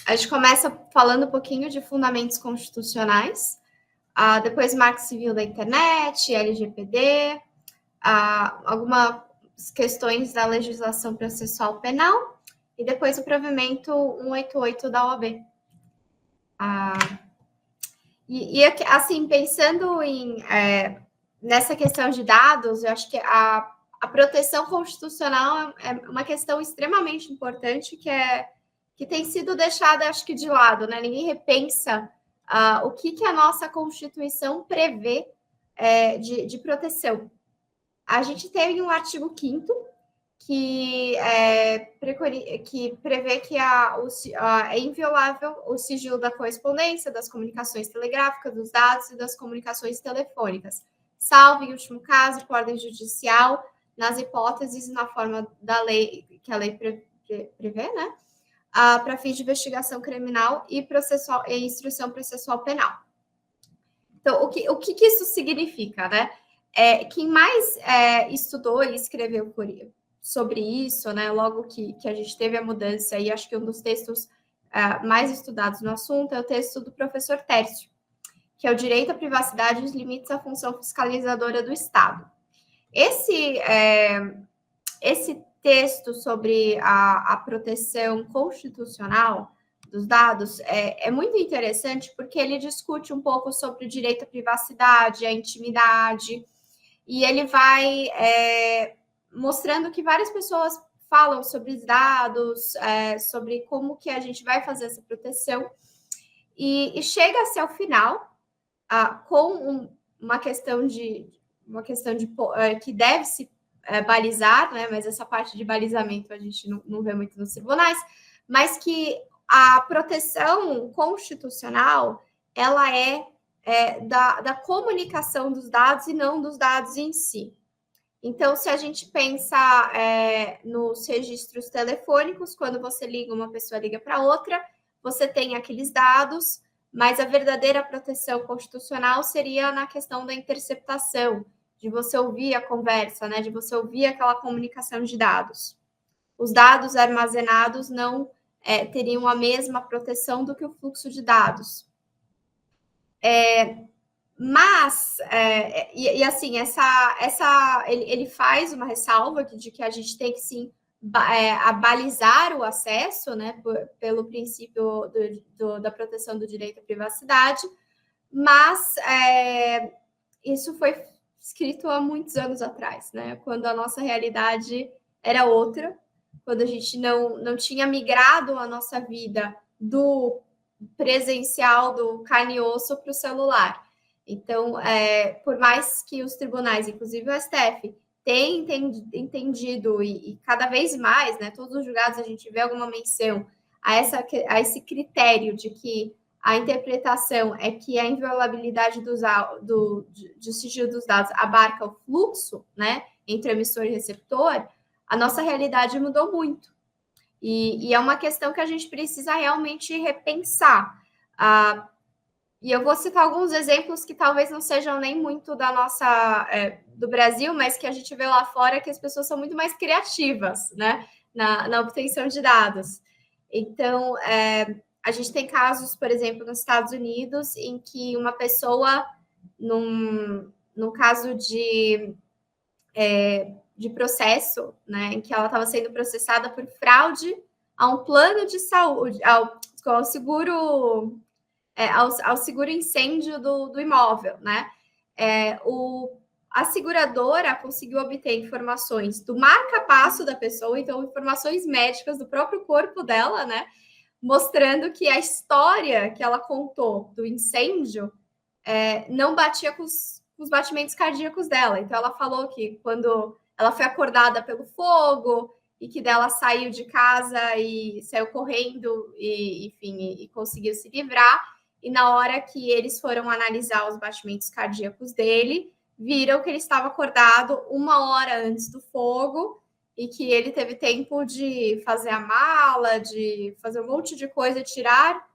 A gente começa falando um pouquinho de fundamentos constitucionais, depois Marco Civil da Internet, LGPD, algumas questões da legislação processual penal e depois o provimento 188 da OAB. Assim, pensando nessa questão de dados, eu acho que a proteção constitucional é uma questão extremamente importante que tem sido deixada, acho que, de lado, né? Ninguém repensa o que a nossa Constituição prevê de proteção. A gente tem um artigo 5º que prevê que é inviolável o sigilo da correspondência, das comunicações telegráficas, dos dados e das comunicações telefônicas, salvo, em último caso, por ordem judicial, nas hipóteses e na forma da lei, que a lei prevê, né? Para fins de investigação criminal e instrução processual penal. Então, o que isso significa, né? Quem mais estudou e escreveu sobre isso, né? Logo que a gente teve a mudança, e acho que um dos textos mais estudados no assunto é o texto do professor Tércio, que é o Direito à Privacidade e os Limites à Função Fiscalizadora do Estado. Esse texto sobre a proteção constitucional dos dados é muito interessante porque ele discute um pouco sobre o direito à privacidade, à intimidade, e ele vai mostrando que várias pessoas falam sobre os dados, sobre como que a gente vai fazer essa proteção, e chega-se ao final com uma questão que deve se balizar, né? Mas essa parte de balizamento a gente não vê muito nos tribunais, mas que a proteção constitucional ela da comunicação dos dados e não dos dados em si. Então, se a gente pensa nos registros telefônicos, quando você liga, uma pessoa liga para outra, você tem aqueles dados, mas a verdadeira proteção constitucional seria na questão da interceptação, de você ouvir a conversa, né? De você ouvir aquela comunicação de dados. Os dados armazenados não teriam a mesma proteção do que o fluxo de dados. Mas, assim, ele faz uma ressalva de que a gente tem que, sim, balizar o acesso, né, pelo princípio da proteção do direito à privacidade, mas isso foi escrito há muitos anos atrás, né, quando a nossa realidade era outra, quando a gente não tinha migrado a nossa vida do presencial, do carne e osso, para o celular. Então, por mais que os tribunais, inclusive o STF, tenham entendido, e cada vez mais, né, todos os julgados a gente vê alguma menção a esse critério de que a interpretação é que a inviolabilidade do sigilo dos dados abarca o fluxo, né, entre emissor e receptor, a nossa realidade mudou muito. E é uma questão que a gente precisa realmente repensar. E eu vou citar alguns exemplos que talvez não sejam nem muito do Brasil, mas que a gente vê lá fora que as pessoas são muito mais criativas, né, na obtenção de dados. Então, a gente tem casos, por exemplo, nos Estados Unidos, em que uma pessoa, num caso de processo, né, em que ela estava sendo processada por fraude a um plano de saúde, ao seguro incêndio do imóvel, né? A seguradora conseguiu obter informações do marca-passo da pessoa, então informações médicas do próprio corpo dela, né? Mostrando que a história que ela contou do incêndio não batia com os batimentos cardíacos dela. Então, ela falou que quando ela foi acordada pelo fogo e que dela saiu de casa e saiu correndo e conseguiu se livrar. E na hora que eles foram analisar os batimentos cardíacos dele, viram que ele estava acordado 1 hora antes do fogo e que ele teve tempo de fazer a mala, de fazer um monte de coisa, tirar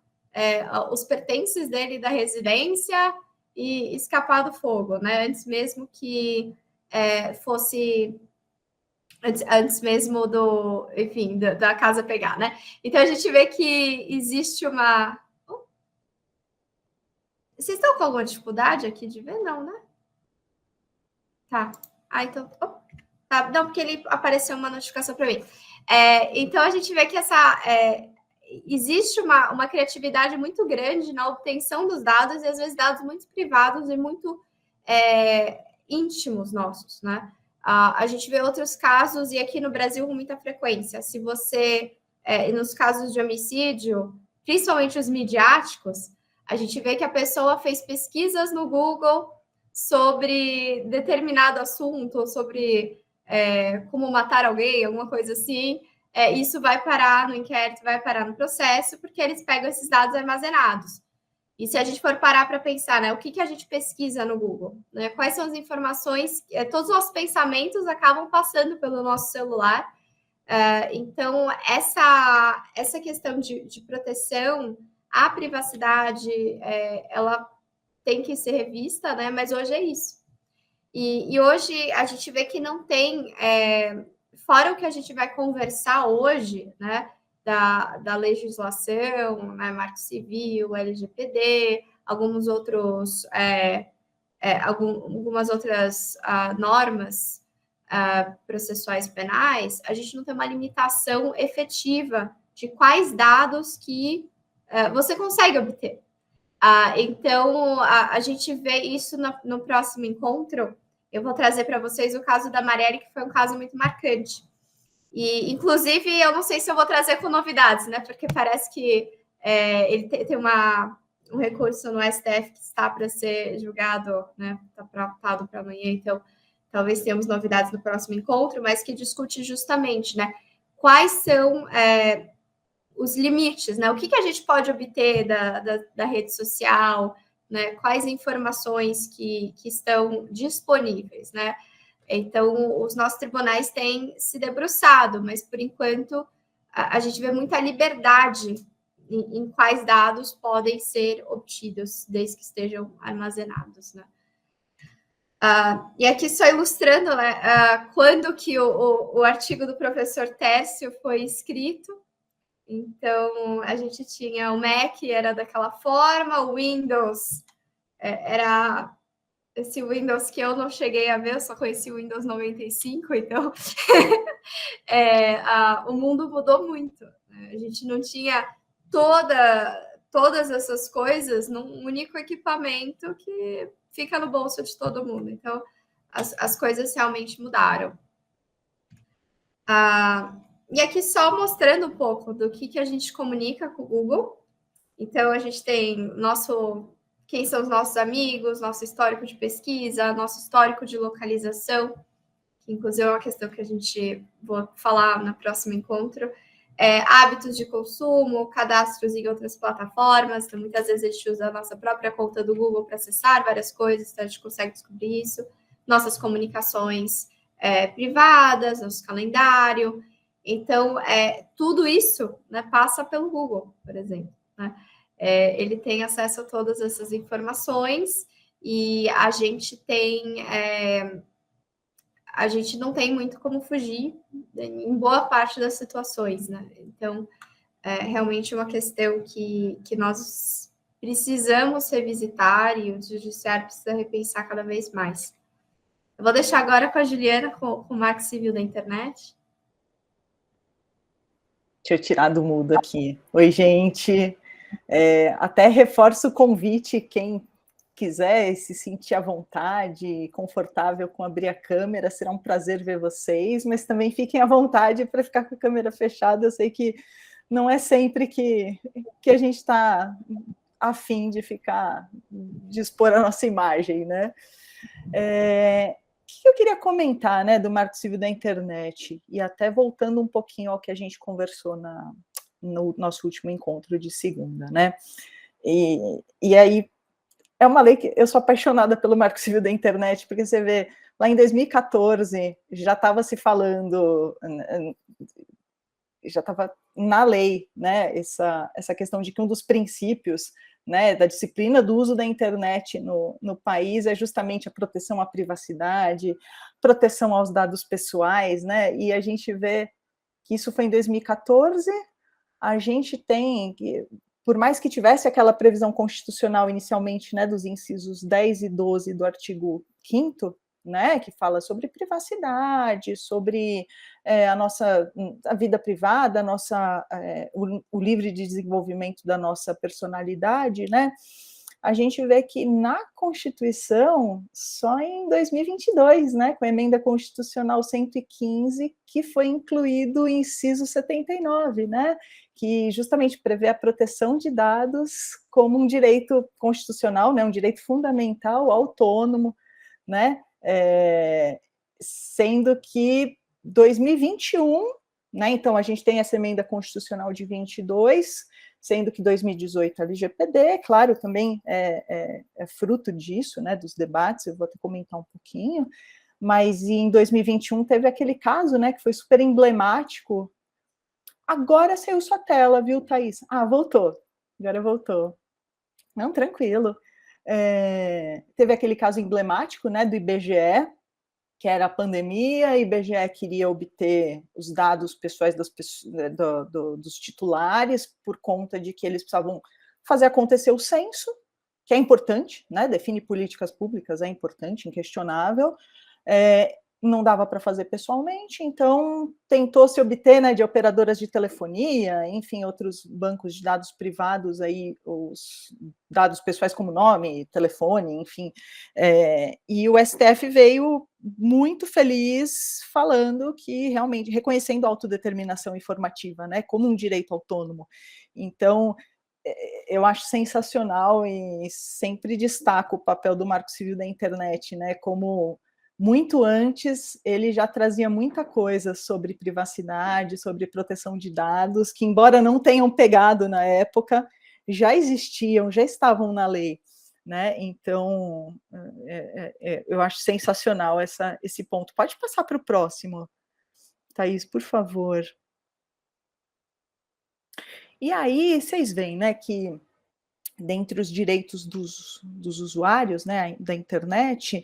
os pertences dele da residência e escapar do fogo, né? Antes mesmo que fosse antes mesmo enfim, da casa pegar, né? Então a gente vê que existe uma... Vocês estão com alguma dificuldade aqui de ver? Não, né? Tá. Então... Tá, não, porque ele apareceu uma notificação para mim. Então a gente vê que existe uma criatividade muito grande na obtenção dos dados, e às vezes dados muito privados e muito íntimos nossos, né? A gente vê outros casos, e aqui no Brasil com muita frequência. Se você, nos casos de homicídio, principalmente os midiáticos, a gente vê que a pessoa fez pesquisas no Google sobre determinado assunto, ou sobre como matar alguém, alguma coisa assim, isso vai parar no inquérito, vai parar no processo, porque eles pegam esses dados armazenados. E se a gente for parar para pensar, né, o que a gente pesquisa no Google? Né? Quais são as informações? Todos os nossos pensamentos acabam passando pelo nosso celular. Então, essa questão de proteção à privacidade, ela tem que ser revista, né? Mas hoje é isso. E hoje a gente vê que não tem, fora o que a gente vai conversar hoje, né, da legislação, né, Marco Civil, LGPD, alguns outros, algumas outras normas processuais penais, a gente não tem uma limitação efetiva de quais dados que você consegue obter. Então, a gente vê isso no próximo encontro. Eu vou trazer para vocês o caso da Marielle, que foi um caso muito marcante. E, inclusive, eu não sei se eu vou trazer com novidades, né? Porque parece que ele tem um recurso no STF que está para ser julgado, né? Está pautado para amanhã, então talvez tenhamos novidades no próximo encontro, mas que discute justamente, né? Quais são os limites, né? O que a gente pode obter da rede social, né? Quais informações que estão disponíveis, né? Então, os nossos tribunais têm se debruçado, mas, por enquanto, a gente vê muita liberdade em quais dados podem ser obtidos, desde que estejam armazenados, né? E aqui só ilustrando, né, quando que o artigo do professor Tércio foi escrito. Então, a gente tinha o Mac, era daquela forma, o Windows era esse Windows que eu não cheguei a ver, eu só conheci o Windows 95, então o mundo mudou muito. Né? A gente não tinha todas essas coisas num único equipamento que fica no bolso de todo mundo. Então, as coisas realmente mudaram. E aqui só mostrando um pouco do que a gente comunica com o Google. Então, a gente tem quem são os nossos amigos, nosso histórico de pesquisa, nosso histórico de localização, que inclusive é uma questão que a gente vou falar no próximo encontro. Hábitos de consumo, cadastros em outras plataformas. Então, muitas vezes a gente usa a nossa própria conta do Google para acessar várias coisas, então a gente consegue descobrir isso. Nossas comunicações privadas, nosso calendário. Então, tudo isso, né, passa pelo Google, por exemplo. Né? Ele tem acesso a todas essas informações e a gente não tem muito como fugir em boa parte das situações, né? Então, realmente uma questão que nós precisamos revisitar e o judiciário precisa repensar cada vez mais. Eu vou deixar agora com a Juliana, com o Marco Civil da Internet. Deixa eu tirar do mudo aqui. Oi, gente. Até reforço o convite, quem quiser se sentir à vontade, confortável com abrir a câmera, será um prazer ver vocês, mas também fiquem à vontade para ficar com a câmera fechada. Eu sei que não é sempre que a gente está a fim de expor a nossa imagem, né? O que eu queria comentar, né, do Marco Civil da Internet, e até voltando um pouquinho ao que a gente conversou no nosso último encontro de segunda, né? E aí, é uma lei que eu sou apaixonada pelo Marco Civil da Internet, porque você vê, lá em 2014, já estava se falando, já estava na lei, né, essa questão de que um dos princípios né, da disciplina do uso da internet no país é justamente a proteção à privacidade, proteção aos dados pessoais, né, e a gente vê que isso foi em 2014, a gente tem, por mais que tivesse aquela previsão constitucional inicialmente, né, dos incisos 10 e 12 do artigo 5º, né, que fala sobre privacidade, sobre a vida privada, o livre desenvolvimento da nossa personalidade, né, a gente vê que na Constituição, só em 2022, né, com a emenda constitucional 115, que foi incluído o inciso 79, né, que justamente prevê a proteção de dados como um direito constitucional, né, um direito fundamental, autônomo, né, sendo que 2021, né, então a gente tem essa emenda constitucional de 22, sendo que 2018 a LGPD, claro, também é fruto disso, né, dos debates, eu vou até comentar um pouquinho, mas em 2021 teve aquele caso, né, que foi super emblemático. Agora saiu sua tela, viu, Thaís? Ah, voltou, agora voltou. Não, tranquilo. Teve aquele caso emblemático, né, do IBGE, que era a pandemia, a IBGE queria obter os dados pessoais dos titulares, por conta de que eles precisavam fazer acontecer o censo, que é importante, né, define políticas públicas, é importante, inquestionável, não dava para fazer pessoalmente, então tentou se obter, né, de operadoras de telefonia, enfim, outros bancos de dados privados, aí, os dados pessoais como nome, telefone, enfim, e o STF veio muito feliz falando que realmente, reconhecendo a autodeterminação informativa, né, como um direito autônomo. Então, eu acho sensacional e sempre destaco o papel do Marco Civil da Internet, né, como muito antes ele já trazia muita coisa sobre privacidade, sobre proteção de dados, que embora não tenham pegado na época, já existiam, já estavam na lei, né? Então, eu acho sensacional esse ponto. Pode passar para o próximo, Thaís, por favor. E aí, vocês veem, né, que dentre os direitos dos usuários, né, da internet,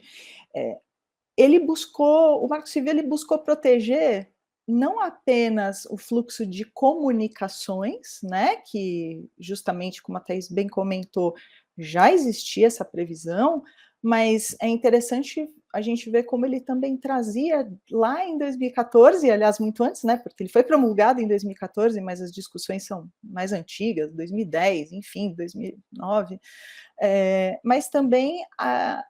o Marco Civil ele buscou proteger não apenas o fluxo de comunicações, né, que justamente, como a Thaís bem comentou, já existia essa previsão, mas é interessante a gente ver como ele também trazia lá em 2014, aliás, muito antes, né, porque ele foi promulgado em 2014, mas as discussões são mais antigas, 2010, enfim, 2009, mas também a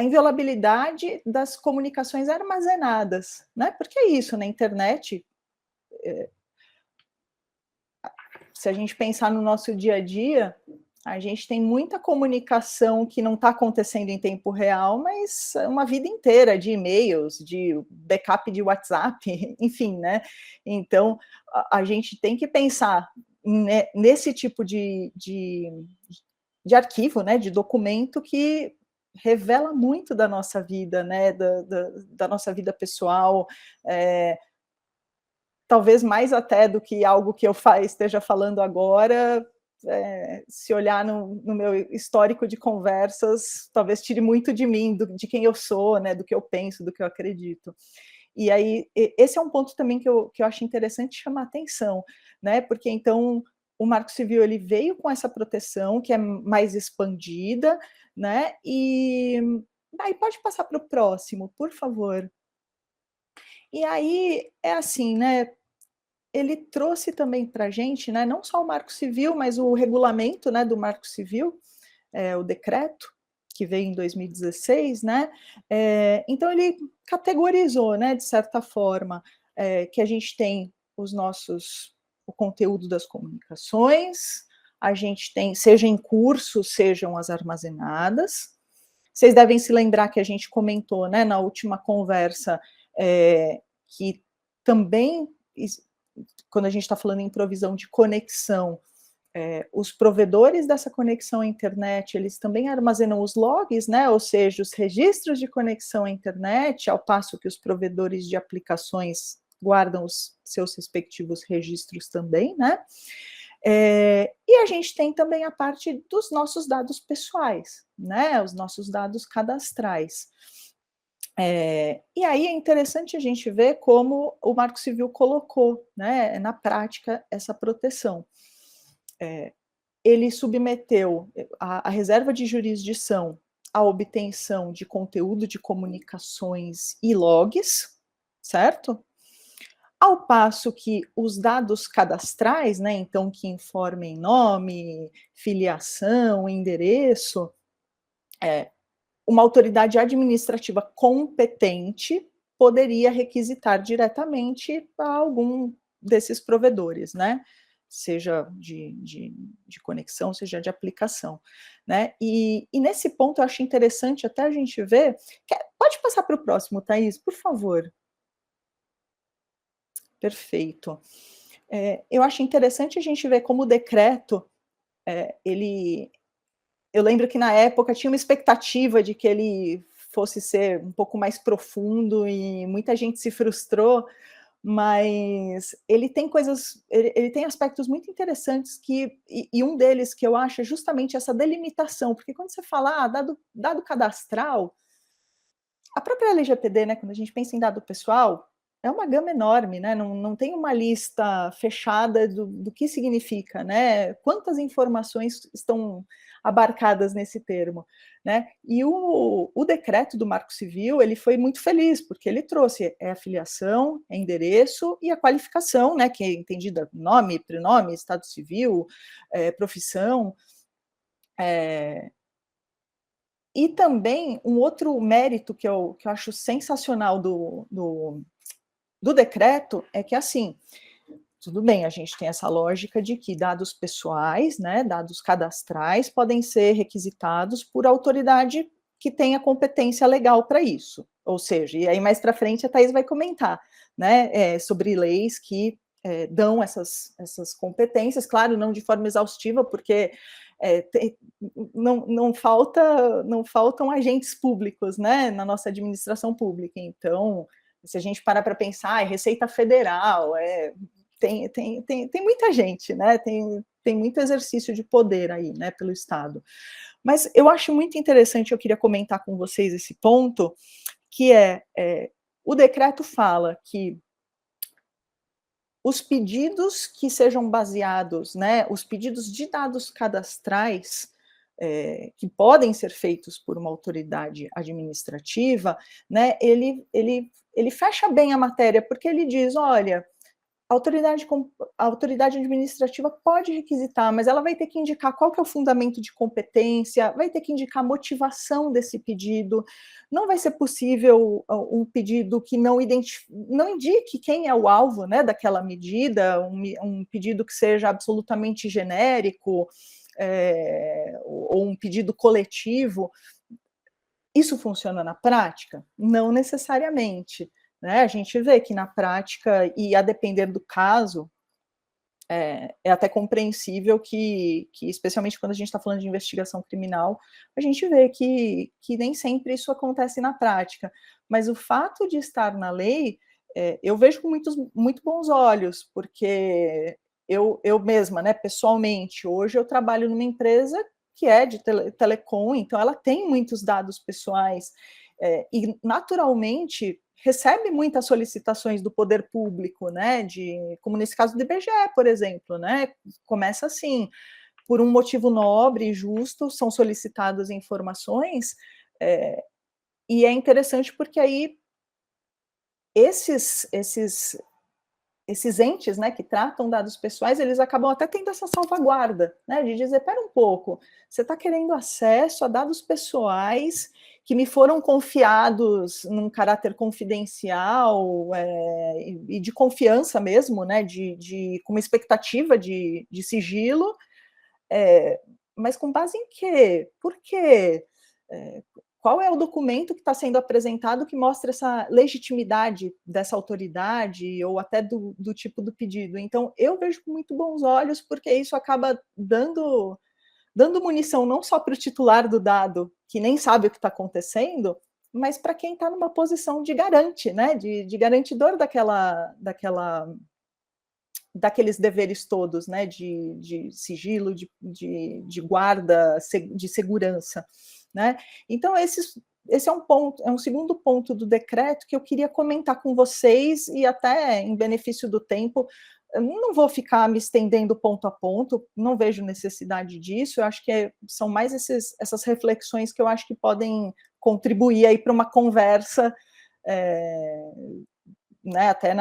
inviolabilidade das comunicações armazenadas, né? Porque é isso, na internet, se a gente pensar no nosso dia a dia, a gente tem muita comunicação que não está acontecendo em tempo real, mas uma vida inteira de e-mails, de backup de WhatsApp, enfim, né? Então, a gente tem que pensar nesse tipo de arquivo, né, de documento que revela muito da nossa vida, né, da nossa vida pessoal, talvez mais até do que algo que eu esteja falando agora, se olhar no meu histórico de conversas, talvez tire muito de mim, de quem eu sou, né, do que eu penso, do que eu acredito. E aí, esse é um ponto também que eu acho interessante chamar atenção, né, porque então o Marco Civil ele veio com essa proteção que é mais expandida, né, e aí pode passar para o próximo, por favor. E aí, é assim, né, ele trouxe também para a gente, né, não só o Marco Civil, mas o regulamento, né, do Marco Civil, o decreto, que veio em 2016, né, então ele categorizou, né, de certa forma, que a gente tem o conteúdo das comunicações, a gente tem, seja em curso, sejam as armazenadas. Vocês devem se lembrar que a gente comentou, né, na última conversa, que também, quando a gente está falando em provisão de conexão, os provedores dessa conexão à internet, eles também armazenam os logs, né, ou seja, os registros de conexão à internet, ao passo que os provedores de aplicações guardam os seus respectivos registros também, né, E a gente tem também a parte dos nossos dados pessoais, né? Os nossos dados cadastrais. E aí é interessante a gente ver como o Marco Civil colocou, né, na prática essa proteção. Ele submeteu a reserva de jurisdição à obtenção de conteúdo de comunicações e logs, certo? Ao passo que os dados cadastrais, né, então que informem nome, filiação, endereço, uma autoridade administrativa competente poderia requisitar diretamente a algum desses provedores, né? Seja de conexão, seja de aplicação, né? E nesse ponto eu acho interessante até a gente ver. Pode passar para o próximo, Thaís, por favor. Perfeito. Eu acho interessante a gente ver como o decreto, eu lembro que na época tinha uma expectativa de que ele fosse ser um pouco mais profundo e muita gente se frustrou, mas ele tem ele tem aspectos muito interessantes e um deles que eu acho é justamente essa delimitação, porque quando você fala dado cadastral, a própria LGPD, né, quando a gente pensa em dado pessoal, é uma gama enorme, né? Não tem uma lista fechada do que significa, né? Quantas informações estão abarcadas nesse termo, né? E o decreto do Marco Civil, ele foi muito feliz, porque ele trouxe a filiação, endereço e a qualificação, né? Que é entendida nome, prenome, estado civil, profissão, e também um outro mérito que eu acho sensacional do decreto é que, assim, tudo bem, a gente tem essa lógica de que dados pessoais, né, dados cadastrais, podem ser requisitados por autoridade que tenha competência legal para isso. Ou seja, e aí mais para frente a Thaís vai comentar, né, sobre leis que dão essas competências, claro, não de forma exaustiva, porque não faltam agentes públicos, né, na nossa administração pública. Então, se a gente parar para pensar, Receita Federal, tem muita gente, né? Tem muito exercício de poder aí, né, pelo Estado. Mas eu acho muito interessante, eu queria comentar com vocês esse ponto, que o decreto fala que os pedidos que sejam baseados, né, os pedidos de dados cadastrais, que podem ser feitos por uma autoridade administrativa, né, ele fecha bem a matéria, porque ele diz, olha, a autoridade administrativa pode requisitar, mas ela vai ter que indicar qual que é o fundamento de competência, vai ter que indicar a motivação desse pedido, não vai ser possível um pedido que não indique quem é o alvo, né, daquela medida, um pedido que seja absolutamente genérico, ou um pedido coletivo. Isso funciona na prática? Não necessariamente. Né? A gente vê que na prática, e a depender do caso, é até compreensível que, especialmente quando a gente está falando de investigação criminal, a gente vê que nem sempre isso acontece na prática. Mas o fato de estar na lei, eu vejo com muito bons olhos, porque eu mesma, né, pessoalmente, hoje eu trabalho numa empresa que é de telecom, então ela tem muitos dados pessoais, e naturalmente recebe muitas solicitações do poder público, né, como nesse caso do IBGE, por exemplo, né, começa assim, por um motivo nobre e justo, são solicitadas informações, e é interessante porque aí esses entes, né, que tratam dados pessoais, eles acabam até tendo essa salvaguarda, né, de dizer, espera um pouco, você está querendo acesso a dados pessoais que me foram confiados num caráter confidencial e de confiança mesmo, né, com uma expectativa de sigilo, mas com base em quê? Por quê? Qual é o documento que está sendo apresentado que mostra essa legitimidade dessa autoridade ou até do tipo do pedido? Então, eu vejo com muito bons olhos, porque isso acaba dando munição não só para o titular do dado, que nem sabe o que está acontecendo, mas para quem está numa posição de garante, né, de garantidor daqueles deveres todos, né, de sigilo, de guarda, de segurança, né? Então, esse é um ponto, é um segundo ponto do decreto que eu queria comentar com vocês, e até em benefício do tempo, eu não vou ficar me estendendo ponto a ponto, não vejo necessidade disso, eu acho que são mais essas reflexões que eu acho que podem contribuir aí para uma conversa, né, até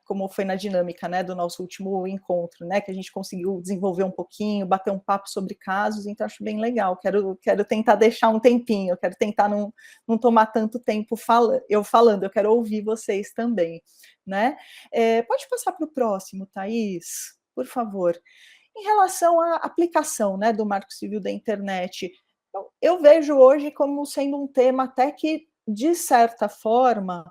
como foi na dinâmica, né, do nosso último encontro, né, que a gente conseguiu desenvolver um pouquinho, bater um papo sobre casos, então acho bem legal, quero tentar deixar um tempinho, quero tentar não tomar tanto tempo eu falando, eu quero ouvir vocês também, né. Pode passar para o próximo, Thaís, por favor. Em relação à aplicação, né, do Marco Civil da Internet, eu vejo hoje como sendo um tema até que, de certa forma,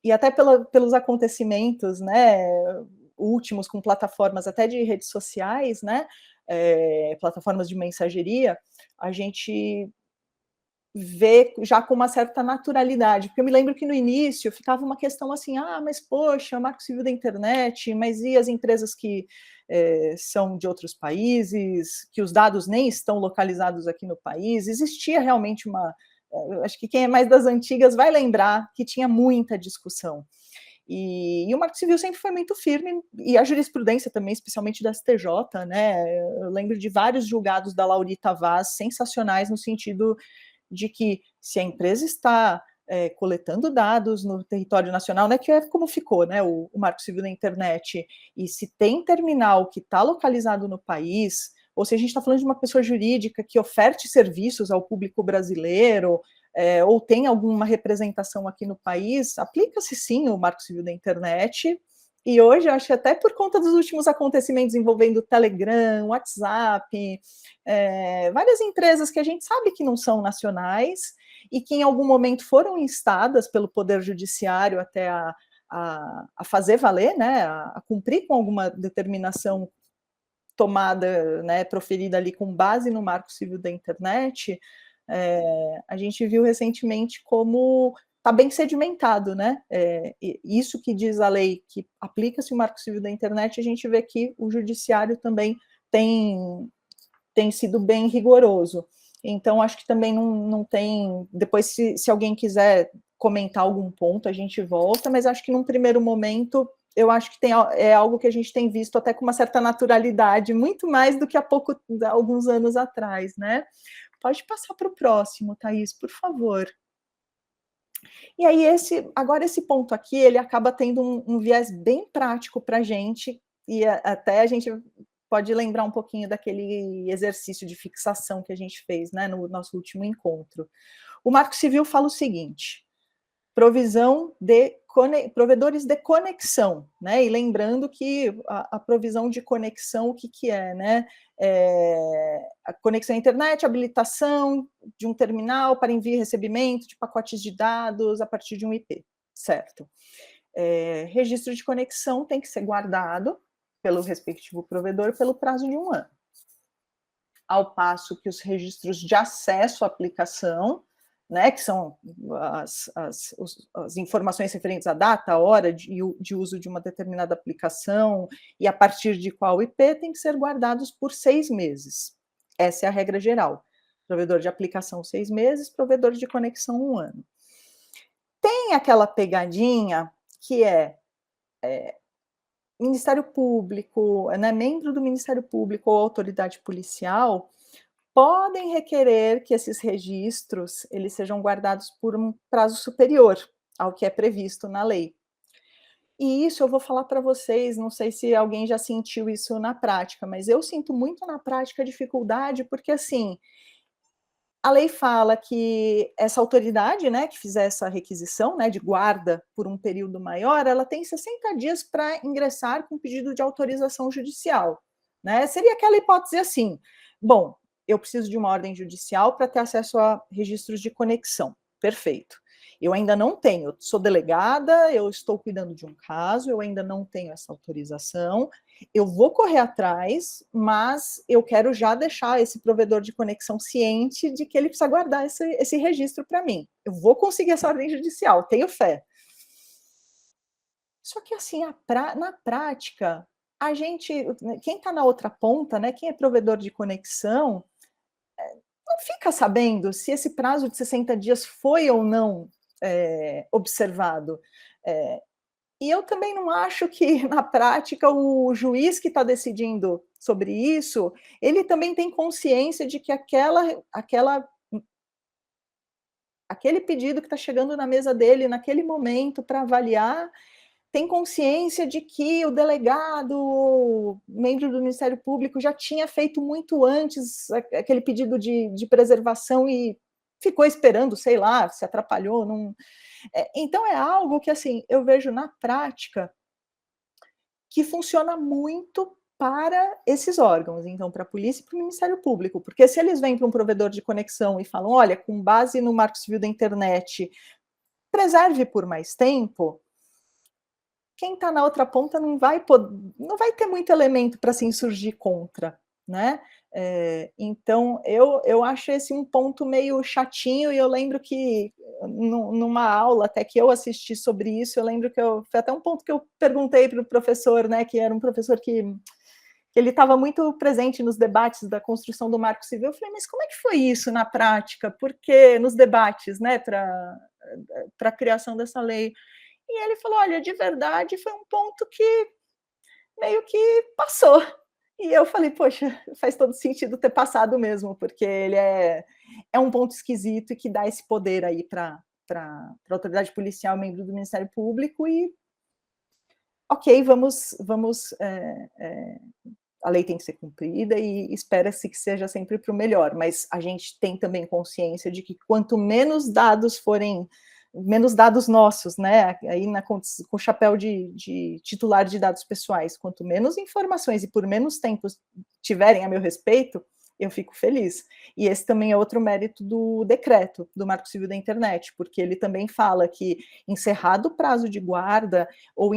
e até pelos acontecimentos, né, últimos com plataformas até de redes sociais, né, plataformas de mensageria, a gente vê já com uma certa naturalidade, porque eu me lembro que no início ficava uma questão assim, mas poxa, o Marco Civil da Internet, mas e as empresas que são de outros países, que os dados nem estão localizados aqui no país? Existia realmente acho que quem é mais das antigas vai lembrar que tinha muita discussão. E o Marco Civil sempre foi muito firme, e a jurisprudência também, especialmente da STJ, né? Eu lembro de vários julgados da Laurita Vaz sensacionais no sentido de que se a empresa está coletando dados no território nacional, né, que é como ficou, né, o Marco Civil da Internet, e se tem terminal que está localizado no país, ou se a gente está falando de uma pessoa jurídica que oferte serviços ao público brasileiro, ou tem alguma representação aqui no país, aplica-se sim o Marco Civil da Internet. E hoje, eu acho que até por conta dos últimos acontecimentos envolvendo Telegram, WhatsApp, várias empresas que a gente sabe que não são nacionais e que em algum momento foram instadas pelo Poder Judiciário até a fazer valer, né, a cumprir com alguma determinação tomada, né, proferida ali com base no Marco Civil da Internet, a gente viu recentemente como está bem sedimentado, né? Isso que diz a lei, que aplica-se o Marco Civil da Internet, a gente vê que o judiciário também tem sido bem rigoroso. Então, acho que também não tem... Depois, se alguém quiser comentar algum ponto, a gente volta, mas acho que num primeiro momento, eu acho que é algo que a gente tem visto até com uma certa naturalidade, muito mais do que alguns anos atrás, né? Pode passar para o próximo, Thaís, por favor. E aí, agora esse ponto aqui, ele acaba tendo um viés bem prático para a gente, e até a gente pode lembrar um pouquinho daquele exercício de fixação que a gente fez, né, no nosso último encontro. O Marco Civil fala o seguinte: provisão de provedores de conexão, né? E lembrando que a provisão de conexão, o que é, né? A conexão à internet, habilitação de um terminal para envio e recebimento de pacotes de dados a partir de um IP, certo? Registro de conexão tem que ser guardado pelo respectivo provedor pelo prazo de 1 ano. Ao passo que os registros de acesso à aplicação, né, que são as informações referentes à data, a hora de uso de uma determinada aplicação e a partir de qual IP, tem que ser guardados por 6 meses. Essa é a regra geral. Provedor de aplicação, 6 meses, provedor de conexão, 1 ano. Tem aquela pegadinha que Ministério Público, né, membro do Ministério Público ou autoridade policial podem requerer que esses registros eles sejam guardados por um prazo superior ao que é previsto na lei. E isso eu vou falar para vocês, não sei se alguém já sentiu isso na prática, mas eu sinto muito na prática a dificuldade, porque assim, a lei fala que essa autoridade, né, que fizer essa requisição, né, de guarda por um período maior, ela tem 60 dias para ingressar com pedido de autorização judicial, né? Seria aquela hipótese assim: bom, eu preciso de uma ordem judicial para ter acesso a registros de conexão. Perfeito. Eu ainda não tenho, sou delegada, eu estou cuidando de um caso, eu ainda não tenho essa autorização, eu vou correr atrás, mas eu quero já deixar esse provedor de conexão ciente de que ele precisa guardar esse registro para mim. Eu vou conseguir essa ordem judicial, tenho fé. Só que, assim, na prática, a gente, quem está na outra ponta, né, quem é provedor de conexão, não fica sabendo se esse prazo de 60 dias foi ou não observado. E eu também não acho que, na prática, o juiz que está decidindo sobre isso, ele também tem consciência de que aquele pedido que está chegando na mesa dele naquele momento para avaliar, tem consciência de que o delegado, membro do Ministério Público, já tinha feito muito antes aquele pedido de preservação e ficou esperando, sei lá, se atrapalhou. Não... Então é algo que, assim, eu vejo na prática que funciona muito para esses órgãos, então para a polícia e para o Ministério Público, porque se eles vêm para um provedor de conexão e falam, olha, com base no Marco Civil da Internet, preserve por mais tempo, quem está na outra ponta não vai ter muito elemento para se insurgir contra, né? Então, eu acho esse um ponto meio chatinho, e eu lembro que numa aula até que eu assisti sobre isso, eu lembro que foi até um ponto que eu perguntei para o professor, né, que era um professor que ele estava muito presente nos debates da construção do Marco Civil. Eu falei, mas como é que foi isso na prática? Porque nos debates, né, para a criação dessa lei. E ele falou, olha, de verdade, foi um ponto que meio que passou. E eu falei, poxa, faz todo sentido ter passado mesmo, porque ele é um ponto esquisito e que dá esse poder aí para a autoridade policial, membro do Ministério Público, e ok, a lei tem que ser cumprida e espera-se que seja sempre para o melhor, mas a gente tem também consciência de que quanto menos dados nossos, né, aí com o chapéu de titular de dados pessoais, quanto menos informações e por menos tempo tiverem a meu respeito, eu fico feliz. E esse também é outro mérito do decreto do Marco Civil da Internet, porque ele também fala que, encerrado o prazo de guarda, ou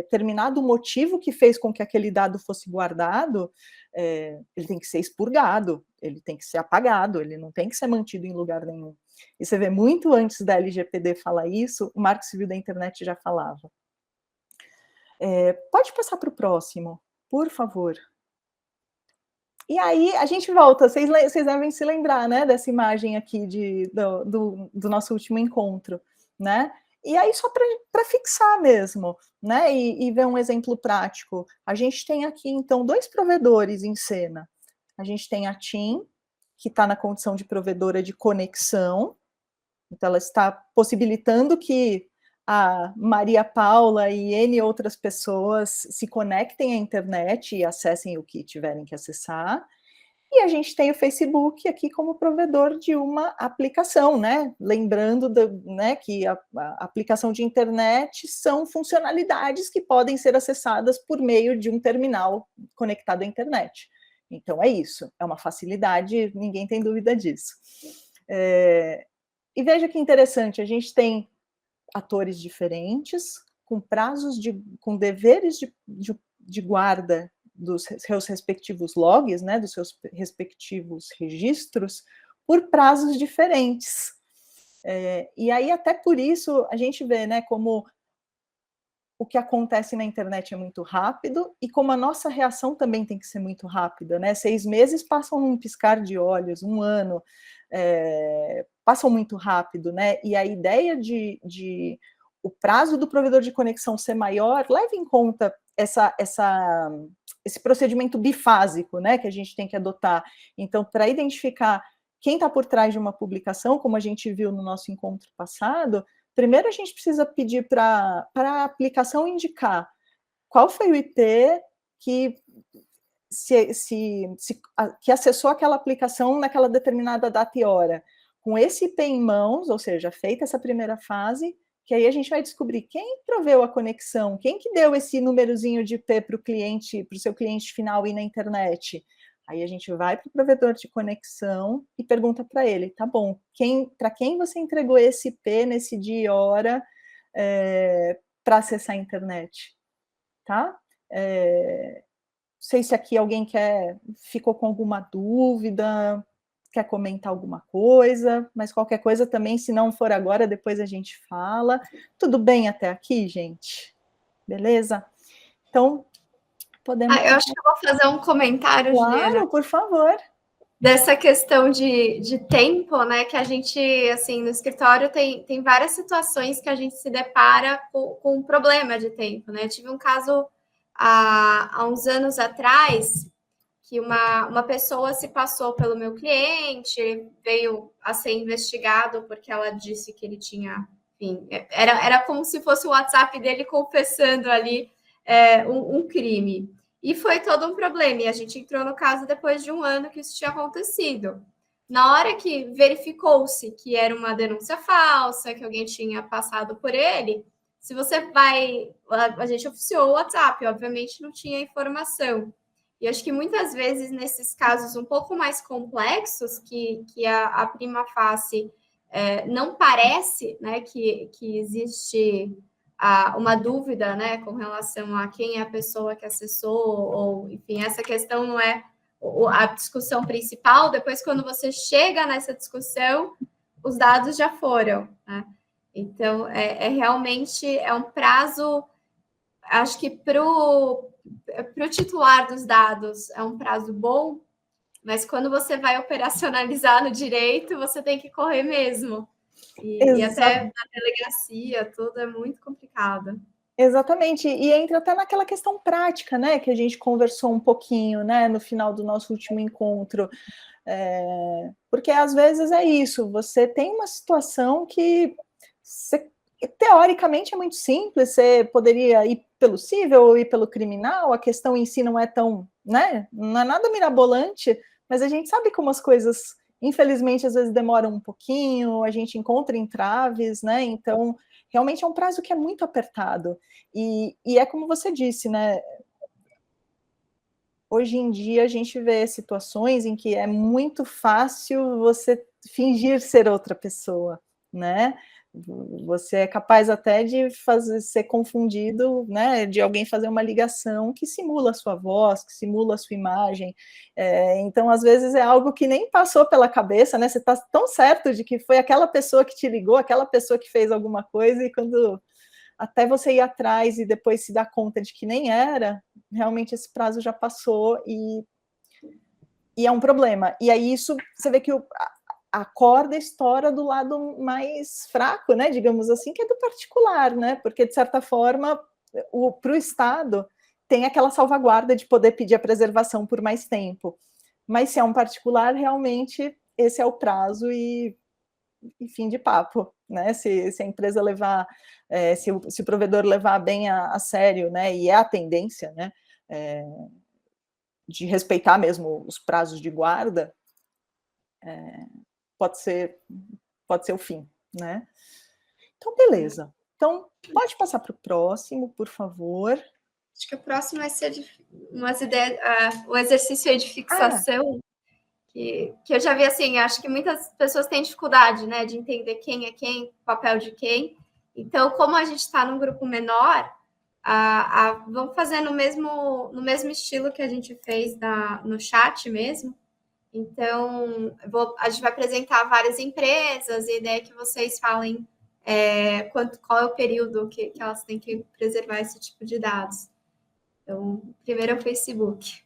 terminado o motivo que fez com que aquele dado fosse guardado, ele tem que ser expurgado, ele tem que ser apagado, ele não tem que ser mantido em lugar nenhum. E você vê, muito antes da LGPD falar isso, o Marco Civil da Internet já falava. Pode passar para o próximo, por favor. E aí a gente volta, vocês devem se lembrar, né, dessa imagem aqui do nosso último encontro, né? E aí só para fixar mesmo, né, e ver um exemplo prático. A gente tem aqui, então, 2 provedores em cena. A gente tem a TIM, que está na condição de provedora de conexão, então ela está possibilitando que a Maria Paula e N outras pessoas se conectem à internet e acessem o que tiverem que acessar. E a gente tem o Facebook aqui como provedor de uma aplicação, né? Lembrando né, que a aplicação de internet são funcionalidades que podem ser acessadas por meio de um terminal conectado à internet. Então é isso, é uma facilidade, ninguém tem dúvida disso. E veja que interessante, a gente tem atores diferentes, com deveres de guarda dos seus respectivos logs, né, dos seus respectivos registros, por prazos diferentes. E aí, até por isso, a gente vê, né, como o que acontece na internet é muito rápido e como a nossa reação também tem que ser muito rápida, né? 6 meses passam num piscar de olhos, 1 ano passam muito rápido, né? E a ideia de o prazo do provedor de conexão ser maior leva em conta esse procedimento bifásico, né, que a gente tem que adotar. Então, para identificar quem está por trás de uma publicação, como a gente viu no nosso encontro passado, primeiro a gente precisa pedir para a aplicação indicar qual foi o IP que que acessou aquela aplicação naquela determinada data e hora. Com esse IP em mãos, ou seja, feita essa primeira fase, que aí a gente vai descobrir quem proveu a conexão, quem que deu esse númerozinho de IP para o seu cliente final ir na internet. Aí a gente vai para o provedor de conexão e pergunta para ele, tá bom, para quem você entregou esse IP nesse dia e hora para acessar a internet, tá? Não sei se aqui alguém ficou com alguma dúvida. quer comentar alguma coisa, mas qualquer coisa também, se não for agora, depois a gente fala. Tudo bem até aqui, gente? Beleza? Então, podemos... Eu acho que eu vou fazer um comentário, Juliana. Claro, por favor. Dessa questão de tempo, né? Que a gente, assim, no escritório tem várias situações que a gente se depara com um problema de tempo, né? Eu tive um caso há uns anos atrás que uma pessoa se passou pelo meu cliente, veio a ser investigado porque ela disse que ele tinha, enfim, era como se fosse o WhatsApp dele confessando ali um crime. E foi todo um problema. E a gente entrou no caso depois de um ano que isso tinha acontecido. Na hora que verificou-se que era uma denúncia falsa, que alguém tinha passado por ele, se você vai. A gente oficiou o WhatsApp, obviamente não tinha informação. E acho que muitas vezes, nesses casos um pouco mais complexos, que a prima facie não parece, né, que existe uma dúvida, né, com relação a quem é a pessoa que acessou, ou, enfim, essa questão não é a discussão principal. Depois, quando você chega nessa discussão, os dados já foram, né? Então, realmente um prazo, acho que para o titular dos dados é um prazo bom, mas quando você vai operacionalizar no direito, você tem que correr mesmo. E até na delegacia, tudo é muito complicado. Exatamente, e entra até naquela questão prática, né, que a gente conversou um pouquinho, né, no final do nosso último encontro, porque às vezes é isso, você tem uma situação que teoricamente é muito simples, você poderia ir pelo cível ou ir pelo criminal, a questão em si não é tão, né, não é nada mirabolante, mas a gente sabe como as coisas, infelizmente, às vezes demoram um pouquinho, a gente encontra entraves, né, então realmente é um prazo que é muito apertado. E é como você disse, né? Hoje em dia a gente vê situações em que é muito fácil você fingir ser outra pessoa, né? Você é capaz até de ser confundido, né? De alguém fazer uma ligação que simula a sua voz, que simula a sua imagem. Então, às vezes, é algo que nem passou pela cabeça, né? Você está tão certo de que foi aquela pessoa que te ligou, aquela pessoa que fez alguma coisa, e quando até você ir atrás e depois se dar conta de que nem era, realmente esse prazo já passou e é um problema. E aí isso, você vê que a corda estoura do lado mais fraco, né, digamos assim, que é do particular, né, porque de certa forma, para o Estado, tem aquela salvaguarda de poder pedir a preservação por mais tempo. Mas se é um particular, realmente, esse é o prazo e fim de papo, né? Se a empresa levar, se o provedor levar bem a sério, né? E é a tendência, né? De respeitar mesmo os prazos de guarda, pode ser o fim, né? Então, beleza. Então, pode passar para o próximo, por favor. Acho que o próximo vai ser umas ideias, o exercício aí de fixação, que eu já vi assim, acho que muitas pessoas têm dificuldade, né, de entender quem é quem, o papel de quem. Então, como a gente está num grupo menor, vamos fazer no mesmo estilo que a gente fez no chat mesmo. Então, a gente vai apresentar várias empresas e a ideia é que vocês falem qual é o período que elas têm que preservar esse tipo de dados. Então, primeiro é o Facebook.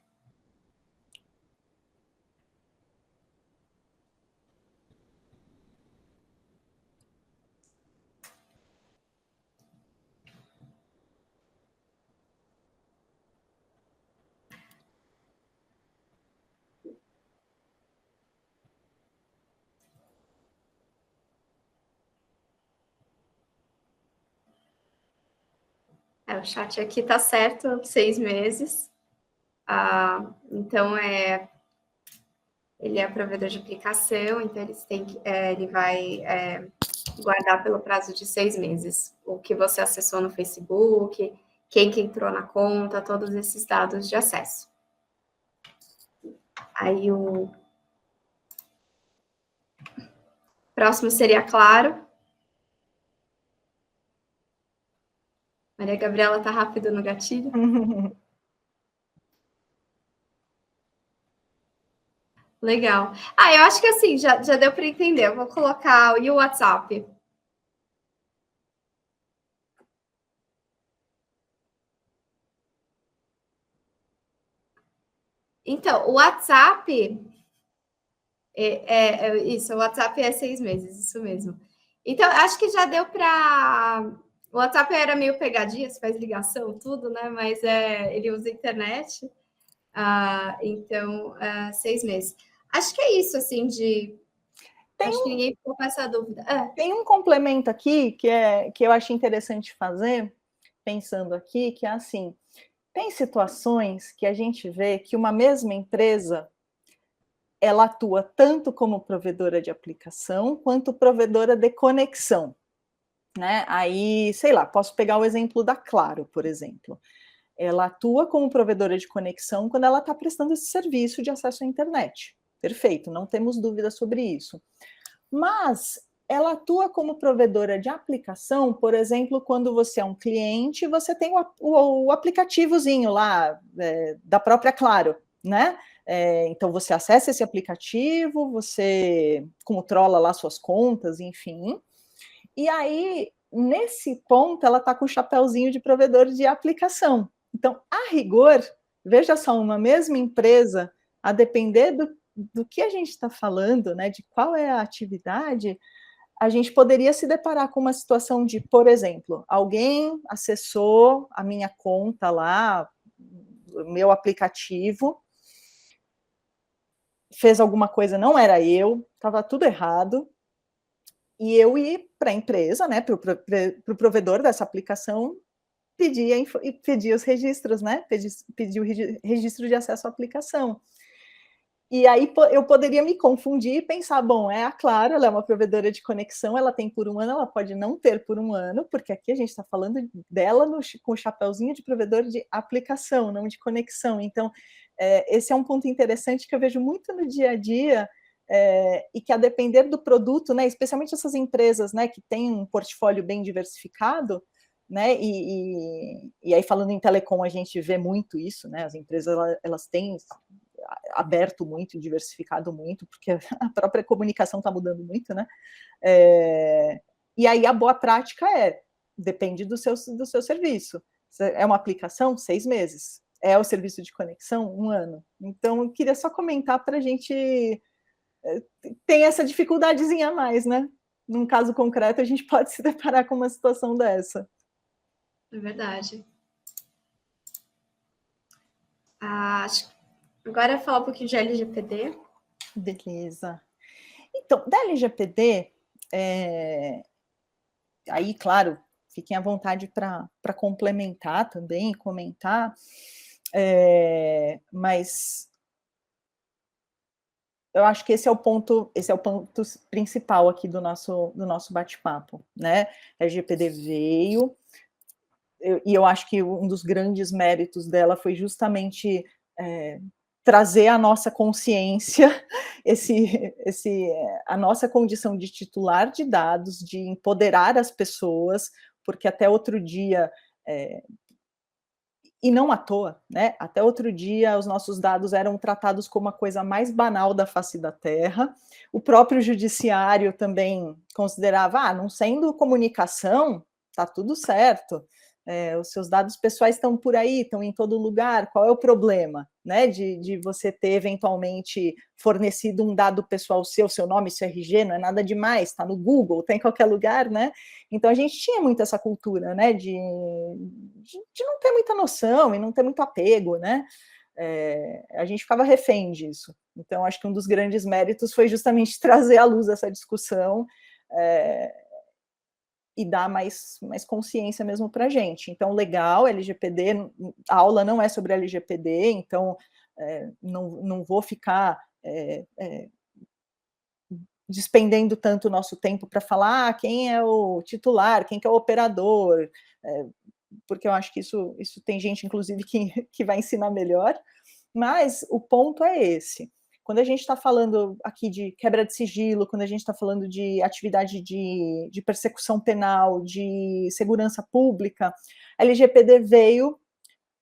O chat aqui está certo, 6 meses. Então, ele é provedor de aplicação, então ele vai guardar pelo prazo de 6 meses. O que você acessou no Facebook, quem que entrou na conta, todos esses dados de acesso. Aí o próximo seria Claro. Maria Gabriela tá rápido no gatilho. Legal. Eu acho que assim, já deu para entender. Eu vou colocar e o WhatsApp. Então, o WhatsApp isso, o WhatsApp é 6 meses, isso mesmo. Então, acho que já deu para. O WhatsApp era meio pegadinha, você faz ligação, tudo, né? Mas ele usa internet. Então, 6 meses. Acho que é isso, assim, de. Acho que ninguém ficou com essa dúvida. Tem um complemento aqui que eu acho interessante fazer, pensando aqui, que é assim: tem situações que a gente vê que uma mesma empresa ela atua tanto como provedora de aplicação quanto provedora de conexão, né? Aí, sei lá, posso pegar o exemplo da Claro, por exemplo. Ela atua como provedora de conexão quando ela está prestando esse serviço de acesso à internet. Perfeito, não temos dúvida sobre isso. Mas ela atua como provedora de aplicação, por exemplo, quando você é um cliente, você tem o aplicativozinho lá da própria Claro, né? Então você acessa esse aplicativo, você controla lá suas contas, enfim. E aí, nesse ponto, ela está com o chapéuzinho de provedor de aplicação. Então, a rigor, veja só, uma mesma empresa, a depender do que a gente está falando, né, de qual é a atividade, a gente poderia se deparar com uma situação de, por exemplo, alguém acessou a minha conta lá, o meu aplicativo, fez alguma coisa, não era eu, estava tudo errado, e eu ir para a empresa, né, para o provedor dessa aplicação, pedir os registros, né, pedir o registro de acesso à aplicação. E aí eu poderia me confundir e pensar, bom, é a Claro, ela é uma provedora de conexão, ela tem por um ano, ela pode não ter por um ano, porque aqui a gente está falando dela com o chapéuzinho de provedor de aplicação, não de conexão. Então, esse é um ponto interessante que eu vejo muito no dia a dia, e que a depender do produto, né, especialmente essas empresas, né, que têm um portfólio bem diversificado, né, e aí falando em telecom a gente vê muito isso, né, as empresas elas têm aberto muito e diversificado muito, porque a própria comunicação está mudando muito, né? E aí a boa prática depende do seu serviço. É uma aplicação? 6 meses. É o serviço de conexão? 1 ano. Então, eu queria só comentar para a gente tem essa dificuldadezinha a mais, né? Num caso concreto, a gente pode se deparar com uma situação dessa. É verdade. Agora eu vou falar um pouquinho de LGPD. Beleza. Então, da LGPD, aí, claro, fiquem à vontade para complementar também, comentar, mas eu acho que esse é o ponto principal aqui do nosso bate-papo, né? A LGPD veio, e eu acho que um dos grandes méritos dela foi justamente trazer a nossa consciência, a nossa condição de titular de dados, de empoderar as pessoas, porque até outro dia, e não à toa, né? Até outro dia os nossos dados eram tratados como a coisa mais banal da face da Terra. O próprio judiciário também considerava, não sendo comunicação, tá tudo certo. Os seus dados pessoais estão por aí, estão em todo lugar, qual é o problema, né, de você ter eventualmente fornecido um dado pessoal seu nome, seu RG, não é nada demais, está no Google, está em qualquer lugar, né, então a gente tinha muito essa cultura, né, de não ter muita noção e não ter muito apego, né, a gente ficava refém disso, então acho que um dos grandes méritos foi justamente trazer à luz essa discussão, e dar mais consciência mesmo para a gente. Então, legal, LGPD, a aula não é sobre LGPD, então não vou ficar despendendo tanto o nosso tempo para falar quem é o titular, quem que é o operador, porque eu acho que isso tem gente, inclusive, que vai ensinar melhor, mas o ponto é esse. Quando a gente está falando aqui de quebra de sigilo, quando a gente está falando de atividade de persecução penal, de segurança pública, a LGPD veio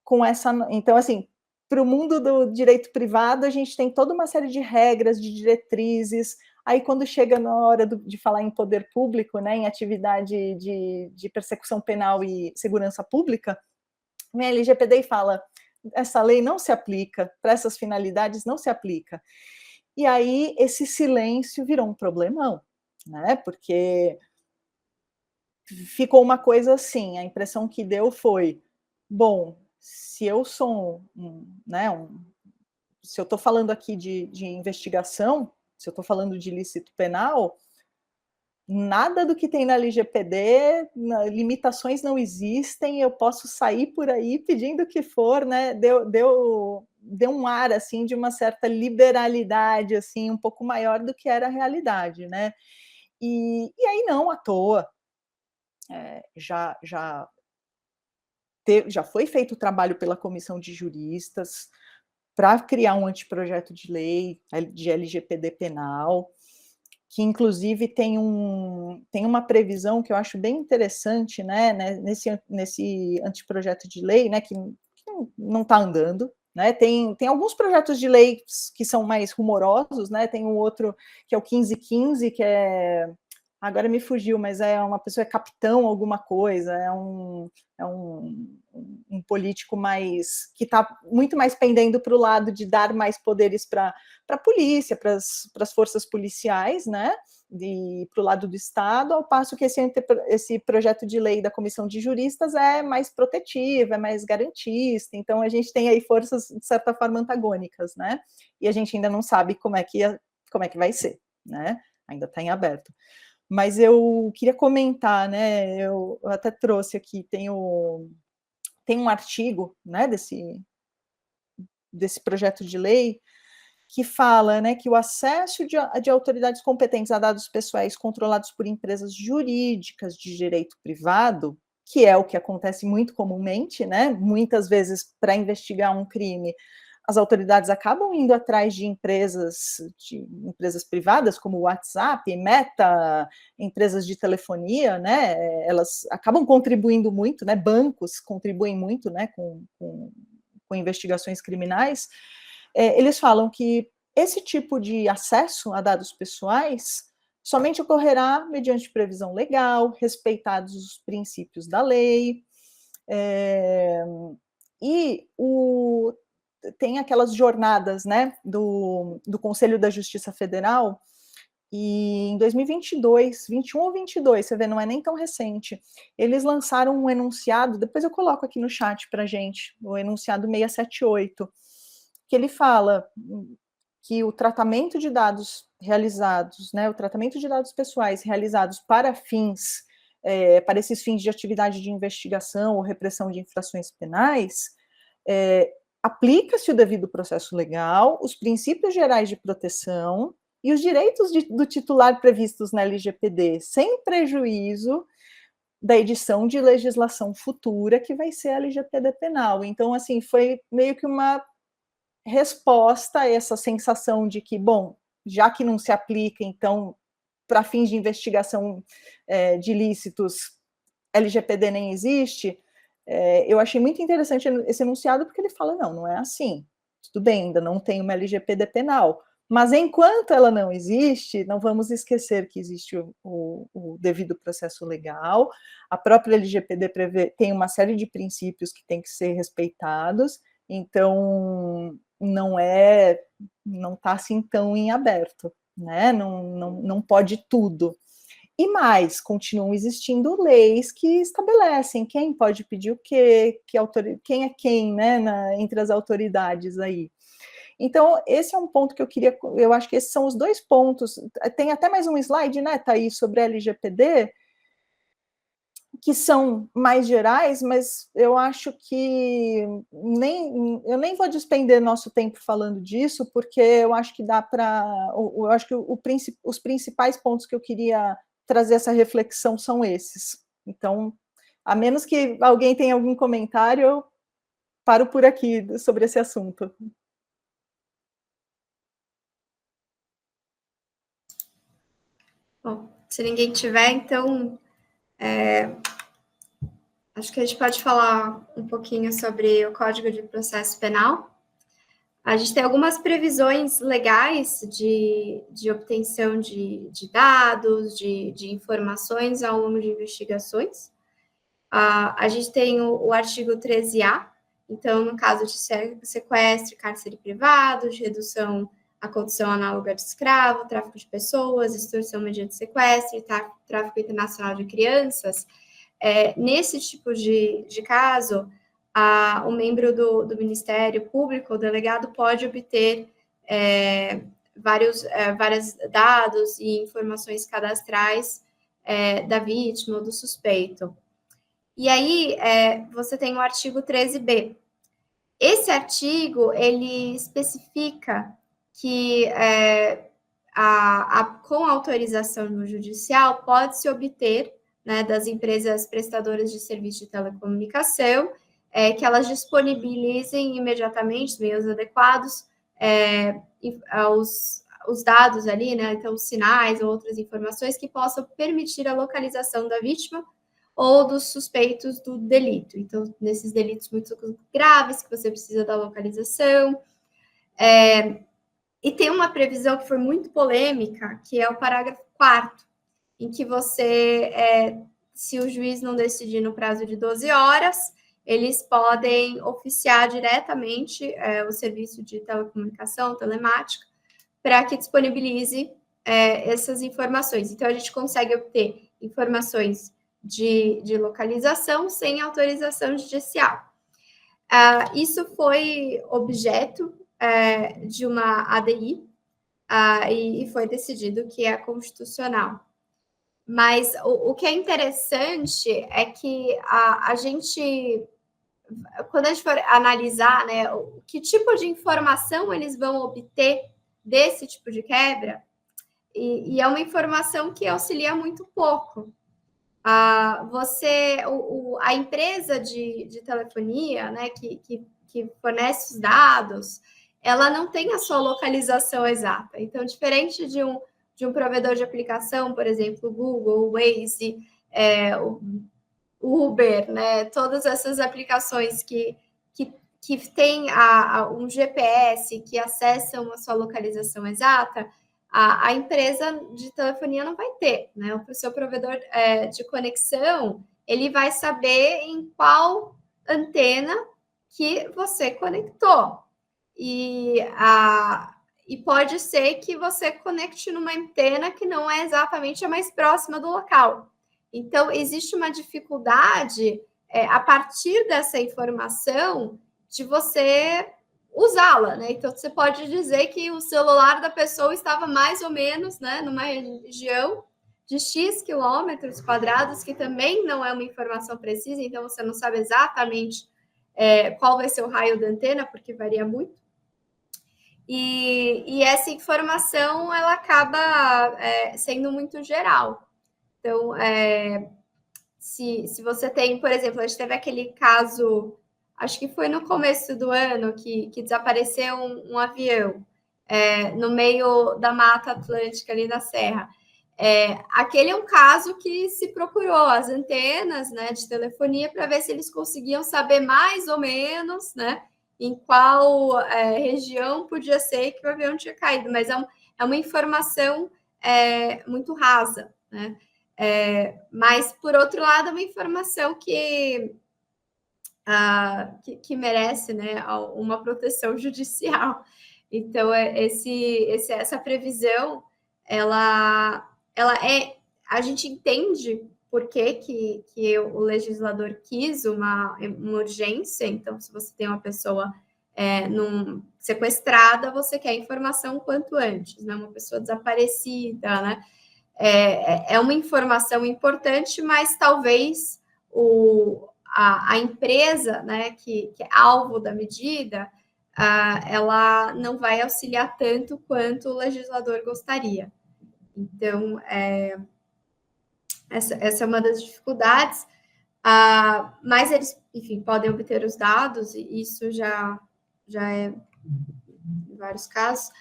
com essa... Então, assim, para o mundo do direito privado, a gente tem toda uma série de regras, de diretrizes. Aí, quando chega na hora de falar em poder público, né, em atividade de persecução penal e segurança pública, vem a LGPD e fala: essa lei não se aplica, para essas finalidades não se aplica. E aí, esse silêncio virou um problemão, né, porque ficou uma coisa assim, a impressão que deu foi, bom, se eu sou se eu estou falando aqui de investigação, se eu estou falando de ilícito penal, nada do que tem na LGPD, limitações não existem, eu posso sair por aí pedindo o que for, né? Deu um ar assim de uma certa liberalidade, assim, um pouco maior do que era a realidade, né? E aí não à toa. Já foi feito o trabalho pela comissão de juristas para criar um anteprojeto de lei de LGPD penal, que inclusive tem uma previsão que eu acho bem interessante, né, nesse anteprojeto de lei, né, que não está andando, né, tem alguns projetos de lei que são mais rumorosos, né, tem um outro que é o 1515, que agora me fugiu, mas é uma pessoa, é capitão alguma coisa, é um político mais que está muito mais pendendo para o lado de dar mais poderes para a polícia, para as forças policiais, né? Para o lado do Estado, ao passo que esse projeto de lei da Comissão de Juristas é mais protetivo, é mais garantista, então a gente tem aí forças, de certa forma, antagônicas, né? E a gente ainda não sabe como é que vai ser, né? Ainda está em aberto. Mas eu queria comentar, né? Eu até trouxe aqui, tem um artigo, né, desse projeto de lei que fala, né, que o acesso de autoridades competentes a dados pessoais controlados por empresas jurídicas de direito privado, que é o que acontece muito comumente, né, muitas vezes para investigar um crime, as autoridades acabam indo atrás de empresas privadas, como WhatsApp, Meta, empresas de telefonia, né? Elas acabam contribuindo muito, né? Bancos contribuem muito, né? Com investigações criminais. Eles falam que esse tipo de acesso a dados pessoais somente ocorrerá mediante previsão legal, respeitados os princípios da lei. E tem aquelas jornadas, né, do Conselho da Justiça Federal, e em 2022, 21 ou 22, você vê, não é nem tão recente, eles lançaram um enunciado, depois eu coloco aqui no chat para gente, o enunciado 678, que ele fala que o tratamento de dados realizados, né, o tratamento de dados pessoais realizados para esses fins de atividade de investigação ou repressão de infrações penais, aplica-se o devido processo legal, os princípios gerais de proteção e os direitos do titular previstos na LGPD, sem prejuízo da edição de legislação futura, que vai ser a LGPD penal. Então, assim, foi meio que uma resposta a essa sensação de que, bom, já que não se aplica, então, para fins de investigação de ilícitos, LGPD nem existe. Eu achei muito interessante esse enunciado, porque ele fala, não é assim, tudo bem, ainda não tem uma LGPD penal, mas enquanto ela não existe, não vamos esquecer que existe o devido processo legal, a própria LGPD tem uma série de princípios que têm que ser respeitados, então não está assim tão em aberto, né? Não pode tudo. E mais, continuam existindo leis que estabelecem quem pode pedir o quê, quem é quem, né, entre as autoridades aí. Então, esse é um ponto que eu acho que esses são os dois pontos. Tem até mais um slide, né, Thaís, sobre a LGPD, que são mais gerais, mas eu acho que eu nem vou despender nosso tempo falando disso, porque eu acho que eu acho que os principais pontos que eu queria trazer essa reflexão são esses. Então, a menos que alguém tenha algum comentário, eu paro por aqui sobre esse assunto. Bom, se ninguém tiver, então acho que a gente pode falar um pouquinho sobre o Código de Processo Penal. A gente tem algumas previsões legais de obtenção de dados, de informações ao longo de investigações. A gente tem o artigo 13A, então, no caso de sequestro, cárcere privado, de redução à condição análoga de escravo, tráfico de pessoas, extorsão mediante sequestro, tráfico internacional de crianças, nesse tipo de caso, o membro do Ministério Público, o delegado, pode obter vários dados e informações cadastrais da vítima ou do suspeito. E aí, você tem o artigo 13b. Esse artigo, ele especifica que com autorização judicial pode-se obter, né, das empresas prestadoras de serviço de telecomunicação, que elas disponibilizem imediatamente, meios adequados, os dados ali, né, então os sinais ou outras informações que possam permitir a localização da vítima ou dos suspeitos do delito. Então, nesses delitos muito graves, que você precisa da localização. E tem uma previsão que foi muito polêmica, que é o parágrafo 4º, em que você, se o juiz não decidir no prazo de 12 horas, eles podem oficiar diretamente o serviço de telecomunicação, telemática, para que disponibilize essas informações. Então, a gente consegue obter informações de localização sem autorização judicial. Isso foi objeto de uma ADI e foi decidido que é constitucional. Mas o que é interessante é que a gente, quando a gente for analisar, né, que tipo de informação eles vão obter desse tipo de quebra, e é uma informação que auxilia muito pouco. A empresa de telefonia, né, que fornece os dados, ela não tem a sua localização exata. Então, diferente de um provedor de aplicação, por exemplo, o Google, o Waze, o Uber, né, todas essas aplicações que têm um GPS, que acessam a sua localização exata, a empresa de telefonia não vai ter, né? O seu provedor de conexão, ele vai saber em qual antena que você conectou. E pode ser que você conecte numa antena que não é exatamente a mais próxima do local. Então, existe uma dificuldade, a partir dessa informação, de você usá-la, né? Então, você pode dizer que o celular da pessoa estava mais ou menos, né, numa região de X quilômetros quadrados, que também não é uma informação precisa, então você não sabe exatamente qual vai ser o raio da antena, porque varia muito. E essa informação, ela acaba sendo muito geral. Então, se você tem, por exemplo, a gente teve aquele caso, acho que foi no começo do ano, que desapareceu um avião no meio da Mata Atlântica, ali da Serra. Aquele é um caso que se procurou as antenas, né, de telefonia para ver se eles conseguiam saber mais ou menos, né, em qual região podia ser que o avião tinha caído, mas é uma informação muito rasa, né? Mas, por outro lado, é uma informação que merece, né, uma proteção judicial. Então, essa previsão, a gente entende por que o legislador quis uma urgência. Então, se você tem uma pessoa sequestrada, você quer informação quanto antes, né? Uma pessoa desaparecida, né? É uma informação importante, mas talvez a empresa, né, que é alvo da medida, ela não vai auxiliar tanto quanto o legislador gostaria. Então, essa é uma das dificuldades, mas eles, enfim, podem obter os dados, e isso já é em vários casos.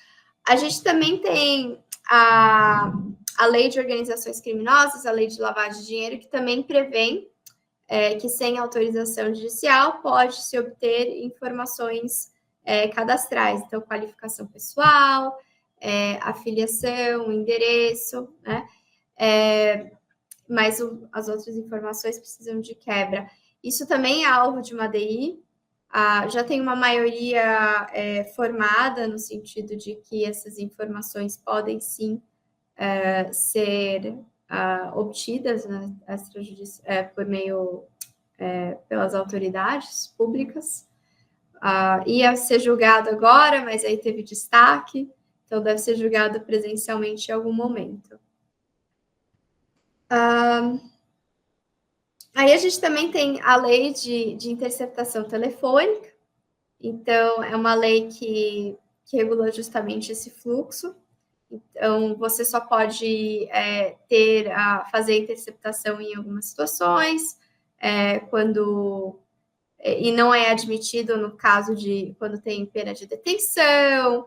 A gente também tem a lei de organizações criminosas, a lei de lavagem de dinheiro, que também prevê que sem autorização judicial pode-se obter informações cadastrais, então qualificação pessoal, afiliação, endereço, né? Mas as outras informações precisam de quebra. Isso também é alvo de uma ADI. Já tem uma maioria formada no sentido de que essas informações podem sim ser obtidas, né, por meio pelas autoridades públicas. Ia ser julgado agora, mas aí teve destaque, então deve ser julgado presencialmente em algum momento. Aí a gente também tem a lei de interceptação telefônica, então é uma lei que regula justamente esse fluxo. Então, você só pode fazer interceptação em algumas situações, e não é admitido no caso de quando tem pena de detenção,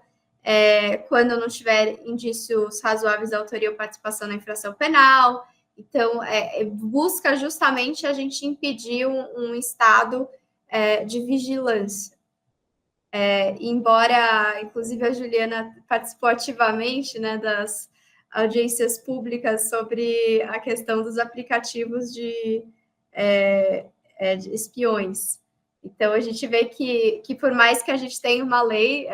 quando não tiver indícios razoáveis de autoria ou participação na infração penal. Então, busca justamente a gente impedir um estado de vigilância. Embora, inclusive, a Juliana participou ativamente, né, das audiências públicas sobre a questão dos aplicativos de espiões. Então, a gente vê que por mais que a gente tenha uma lei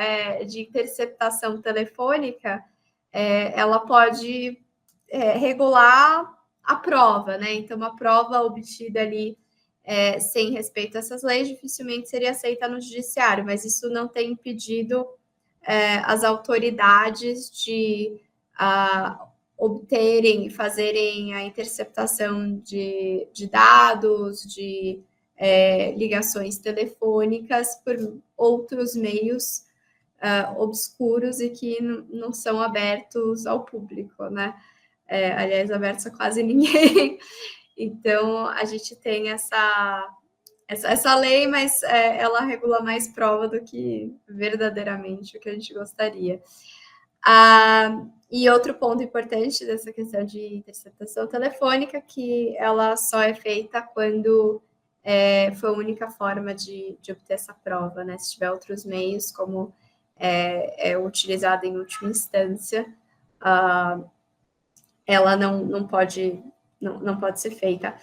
de interceptação telefônica, ela pode regular a prova, né? Então, uma prova obtida ali sem respeito a essas leis, dificilmente seria aceita no judiciário, mas isso não tem impedido as autoridades de obterem, fazerem a interceptação de dados, de ligações telefônicas por outros meios obscuros e que não são abertos ao público, né? Aliás, abertos a quase ninguém. Então, a gente tem essa lei, mas ela regula mais prova do que verdadeiramente o que a gente gostaria. E outro ponto importante dessa questão de interceptação telefônica, que ela só é feita quando foi a única forma de obter essa prova, né? Se tiver outros meios, como é utilizada em última instância, ela não pode ser feita.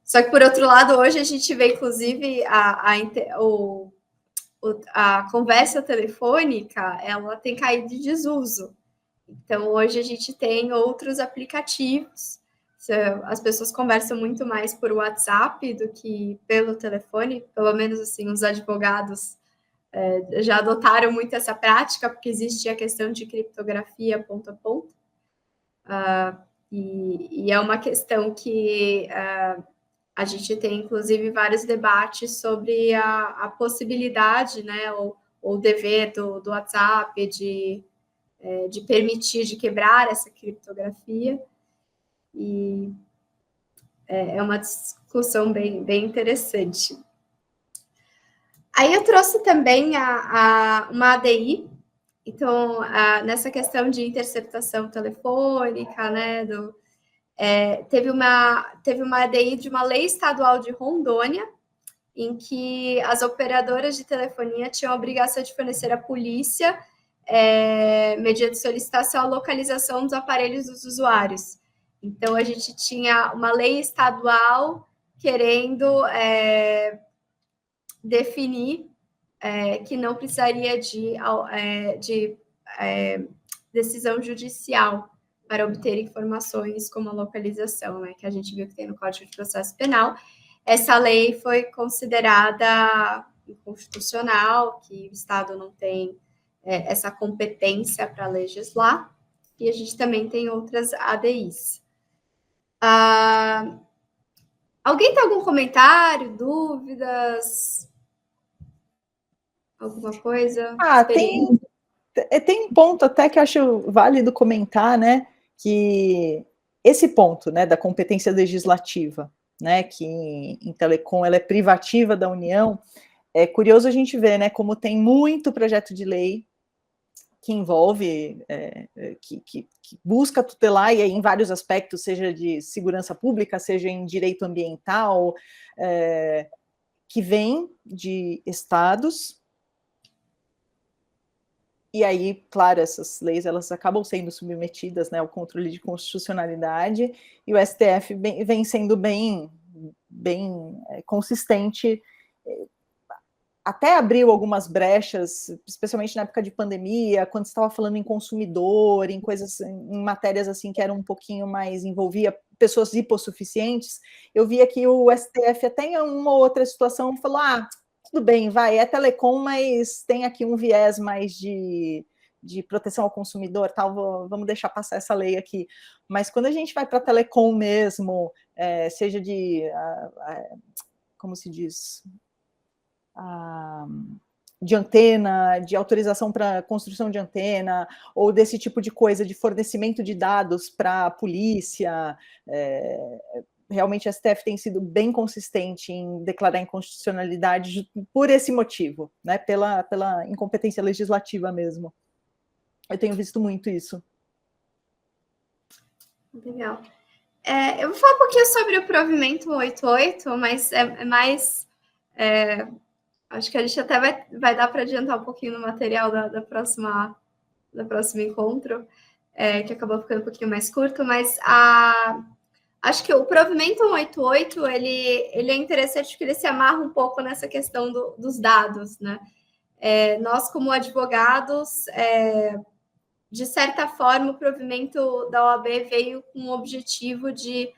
Só que, por outro lado, hoje a gente vê, inclusive, a conversa telefônica, ela tem caído de desuso. Então, hoje a gente tem outros aplicativos. As pessoas conversam muito mais por WhatsApp do que pelo telefone. Pelo menos, assim, os advogados já adotaram muito essa prática, porque existe a questão de criptografia ponto a ponto. E é uma questão que a gente tem, inclusive, vários debates sobre a possibilidade, né, ou o dever do WhatsApp de permitir, de quebrar essa criptografia. E é uma discussão bem interessante. Aí eu trouxe também uma ADI. Então, nessa questão de interceptação telefônica, né, teve uma ADI de uma lei estadual de Rondônia, em que as operadoras de telefonia tinham a obrigação de fornecer à polícia, mediante solicitação, a localização dos aparelhos dos usuários. Então, a gente tinha uma lei estadual querendo definir que não precisaria de decisão judicial para obter informações como a localização, né, que a gente viu que tem no Código de Processo Penal. Essa lei foi considerada inconstitucional, que o Estado não tem essa competência para legislar, e a gente também tem outras ADIs. Alguém tem algum comentário, dúvidas? Alguma coisa? Tem um ponto até que eu acho válido comentar, né, que esse ponto, né, da competência legislativa, né, que em telecom ela é privativa da União, é curioso a gente ver, né, como tem muito projeto de lei que envolve, que busca tutelar, e aí em vários aspectos, seja de segurança pública, seja em direito ambiental, que vem de estados E aí, claro, essas leis elas acabam sendo submetidas, né, ao controle de constitucionalidade, e o STF vem sendo bem consistente, até abriu algumas brechas, especialmente na época de pandemia, quando estava falando em consumidor, em coisas, em matérias assim que eram um pouquinho mais, envolvia pessoas hipossuficientes, eu via que o STF até em uma ou outra situação falou, tudo bem, vai, é telecom, mas tem aqui um viés mais de proteção ao consumidor, tal, vamos deixar passar essa lei aqui. Mas quando a gente vai para telecom mesmo, seja como se diz, de antena, de autorização para construção de antena, ou desse tipo de coisa, de fornecimento de dados para a polícia, realmente a STF tem sido bem consistente em declarar inconstitucionalidade por esse motivo, né, pela incompetência legislativa mesmo. Eu tenho visto muito isso. Legal. Eu vou falar um pouquinho sobre o provimento 188, mas é mais... acho que a gente até vai dar para adiantar um pouquinho no material da próximo encontro, que acabou ficando um pouquinho mais curto, mas acho que o provimento 188, ele é interessante porque ele se amarra um pouco nessa questão dos dados, né? Nós, como advogados, de certa forma, o provimento da OAB veio com o objetivo de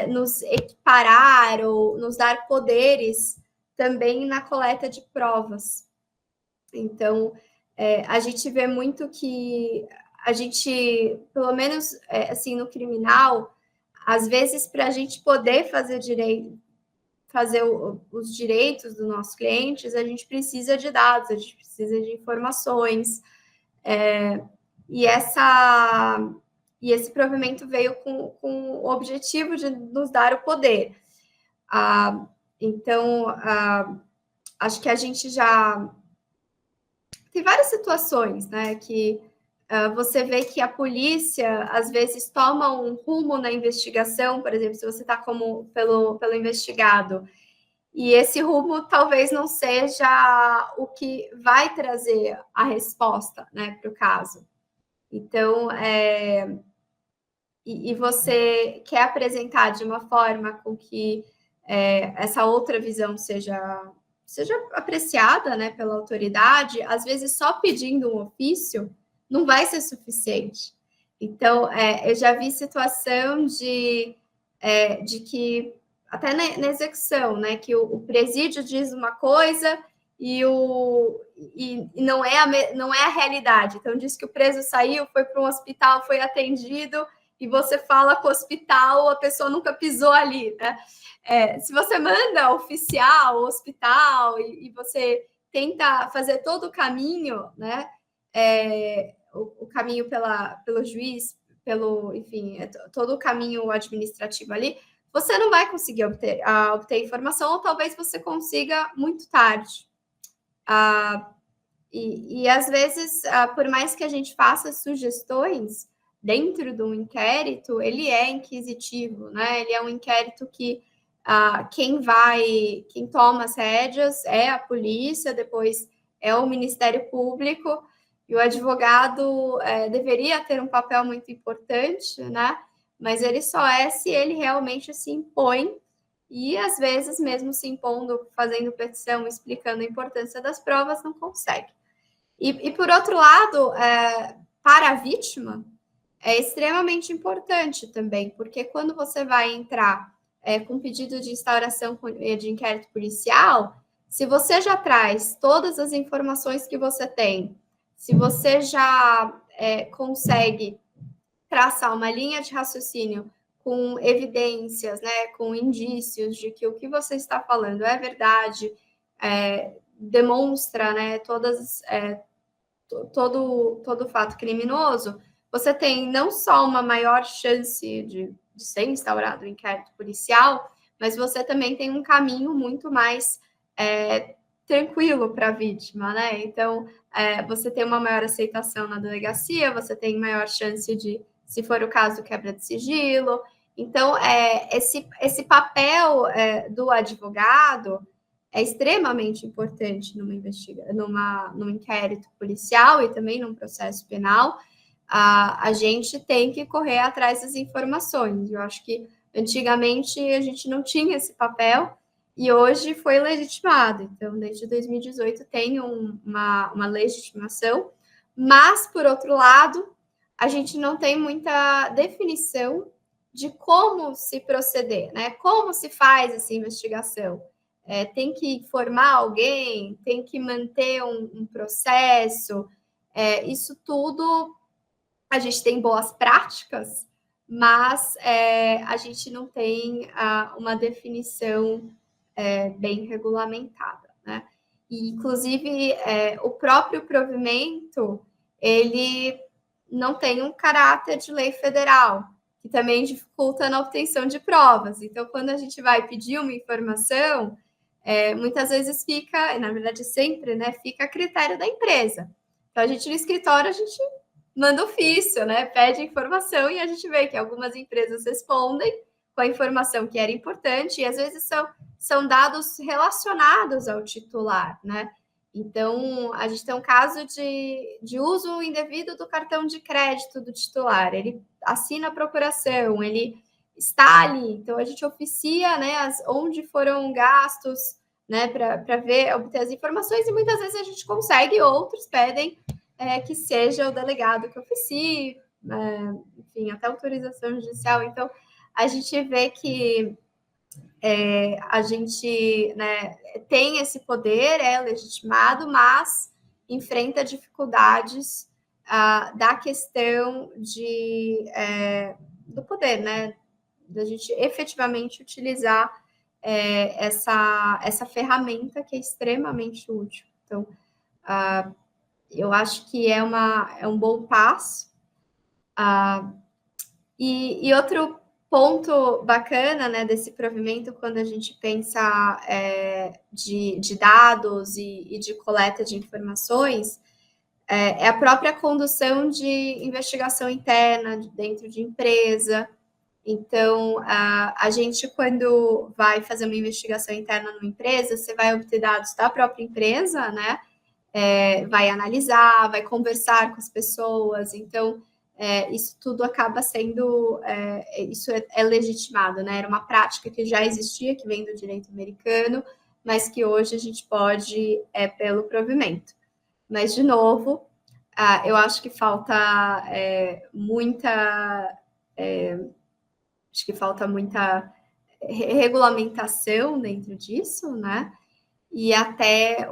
nos equiparar ou nos dar poderes também na coleta de provas. Então, a gente vê muito que a gente, pelo menos assim, no criminal, às vezes, para a gente poder fazer os direitos dos nossos clientes, a gente precisa de dados, a gente precisa de informações. E esse provimento veio com o objetivo de nos dar o poder. Então, acho que a gente já... Tem várias situações, né, que você vê que a polícia, às vezes, toma um rumo na investigação, por exemplo, se você está pelo investigado, e esse rumo talvez não seja o que vai trazer a resposta, né, para o caso. Então, e você quer apresentar de uma forma com que essa outra visão seja apreciada, né, pela autoridade, às vezes só pedindo um ofício não vai ser suficiente. Então, eu já vi situação de que, até na execução, né, que o presídio diz uma coisa e não é a realidade. Então, diz que o preso saiu, foi para um hospital, foi atendido, e você fala com o hospital, a pessoa nunca pisou ali, né? Se você manda oficial, hospital, e você tenta fazer todo o caminho, né? O caminho pelo juiz, enfim, todo o caminho administrativo ali, você não vai conseguir obter informação, ou talvez você consiga muito tarde. E às vezes, por mais que a gente faça sugestões dentro de um inquérito, ele é inquisitivo, né? Ele é um inquérito que quem toma as rédeas é a polícia, depois é o Ministério Público, e o advogado deveria ter um papel muito importante, né? Mas ele só se ele realmente se impõe, e às vezes, mesmo se impondo, fazendo petição, explicando a importância das provas, não consegue. E por outro lado, para a vítima, é extremamente importante também, porque quando você vai entrar com pedido de instauração de inquérito policial, se você já traz todas as informações que você tem, se você já consegue traçar uma linha de raciocínio com evidências, né, com indícios de que o que você está falando é verdade, demonstra, né, todo fato criminoso, você tem não só uma maior chance de ser instaurado um inquérito policial, mas você também tem um caminho muito mais tranquilo para a vítima, né? Então, você tem uma maior aceitação na delegacia, você tem maior chance de, se for o caso, quebra de sigilo. Então, esse papel do advogado é extremamente importante num inquérito policial e também num processo penal, a gente tem que correr atrás das informações. Eu acho que antigamente a gente não tinha esse papel e hoje foi legitimado. Então, desde 2018 tem uma legitimação, mas, por outro lado, a gente não tem muita definição de como se proceder, né? Como se faz essa investigação? Tem que informar alguém? Tem que manter um processo? Isso tudo, a gente tem boas práticas, mas a gente não tem uma definição bem regulamentada, né? E, inclusive, o próprio provimento, ele não tem um caráter de lei federal, que também dificulta na obtenção de provas. Então, quando a gente vai pedir uma informação, muitas vezes fica, na verdade sempre, né, fica a critério da empresa. Então, a gente no escritório, a gente manda ofício, né, pede informação e a gente vê que algumas empresas respondem com a informação que era importante e às vezes são dados relacionados ao titular, né? Então, a gente tem um caso de uso indevido do cartão de crédito do titular. Ele assina a procuração, ele está ali. Então, a gente oficia, né, onde foram gastos, né, para obter as informações, e muitas vezes a gente consegue, outros pedem que seja o delegado que oficie, enfim, até autorização judicial. Então, a gente vê que a gente, né, tem esse poder, é legitimado, mas enfrenta dificuldades da questão do poder, né, da gente efetivamente utilizar essa ferramenta que é extremamente útil. Então, eu acho que é um bom passo. E outro ponto bacana, né, desse provimento, quando a gente pensa de dados e de coleta de informações, é a própria condução de investigação interna dentro de empresa. Então, a gente, quando vai fazer uma investigação interna numa empresa, você vai obter dados da própria empresa, né? Vai analisar, vai conversar com as pessoas. Então, isso tudo acaba sendo, isso é legitimado, né? Era uma prática que já existia, que vem do direito americano, mas que hoje a gente pode, pelo provimento. Mas, de novo, eu acho que falta muita regulamentação dentro disso, né? E até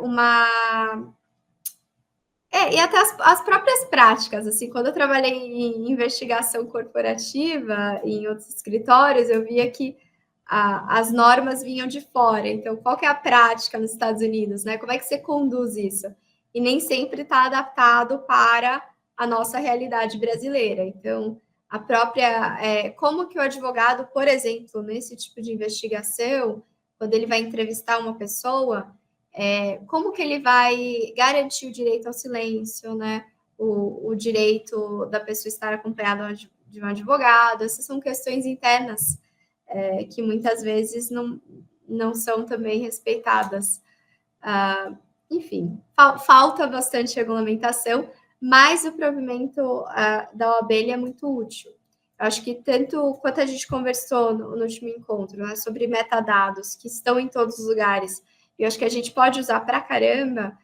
as próprias práticas, assim, quando eu trabalhei em investigação corporativa, em outros escritórios, eu via que as normas vinham de fora. Então, qual que é a prática nos Estados Unidos, né? Como é que você conduz isso? E nem sempre está adaptado para a nossa realidade brasileira. Então, a própria... como que o advogado, por exemplo, nesse tipo de investigação, quando ele vai entrevistar uma pessoa... como que ele vai garantir o direito ao silêncio, né? O direito da pessoa estar acompanhada de um advogado. Essas são questões internas que muitas vezes não são também respeitadas. Enfim, falta bastante regulamentação, mas o provimento da OAB é muito útil. Eu acho que tanto quanto a gente conversou no último encontro, né, sobre metadados que estão em todos os lugares, eu acho que a gente pode usar para caramba,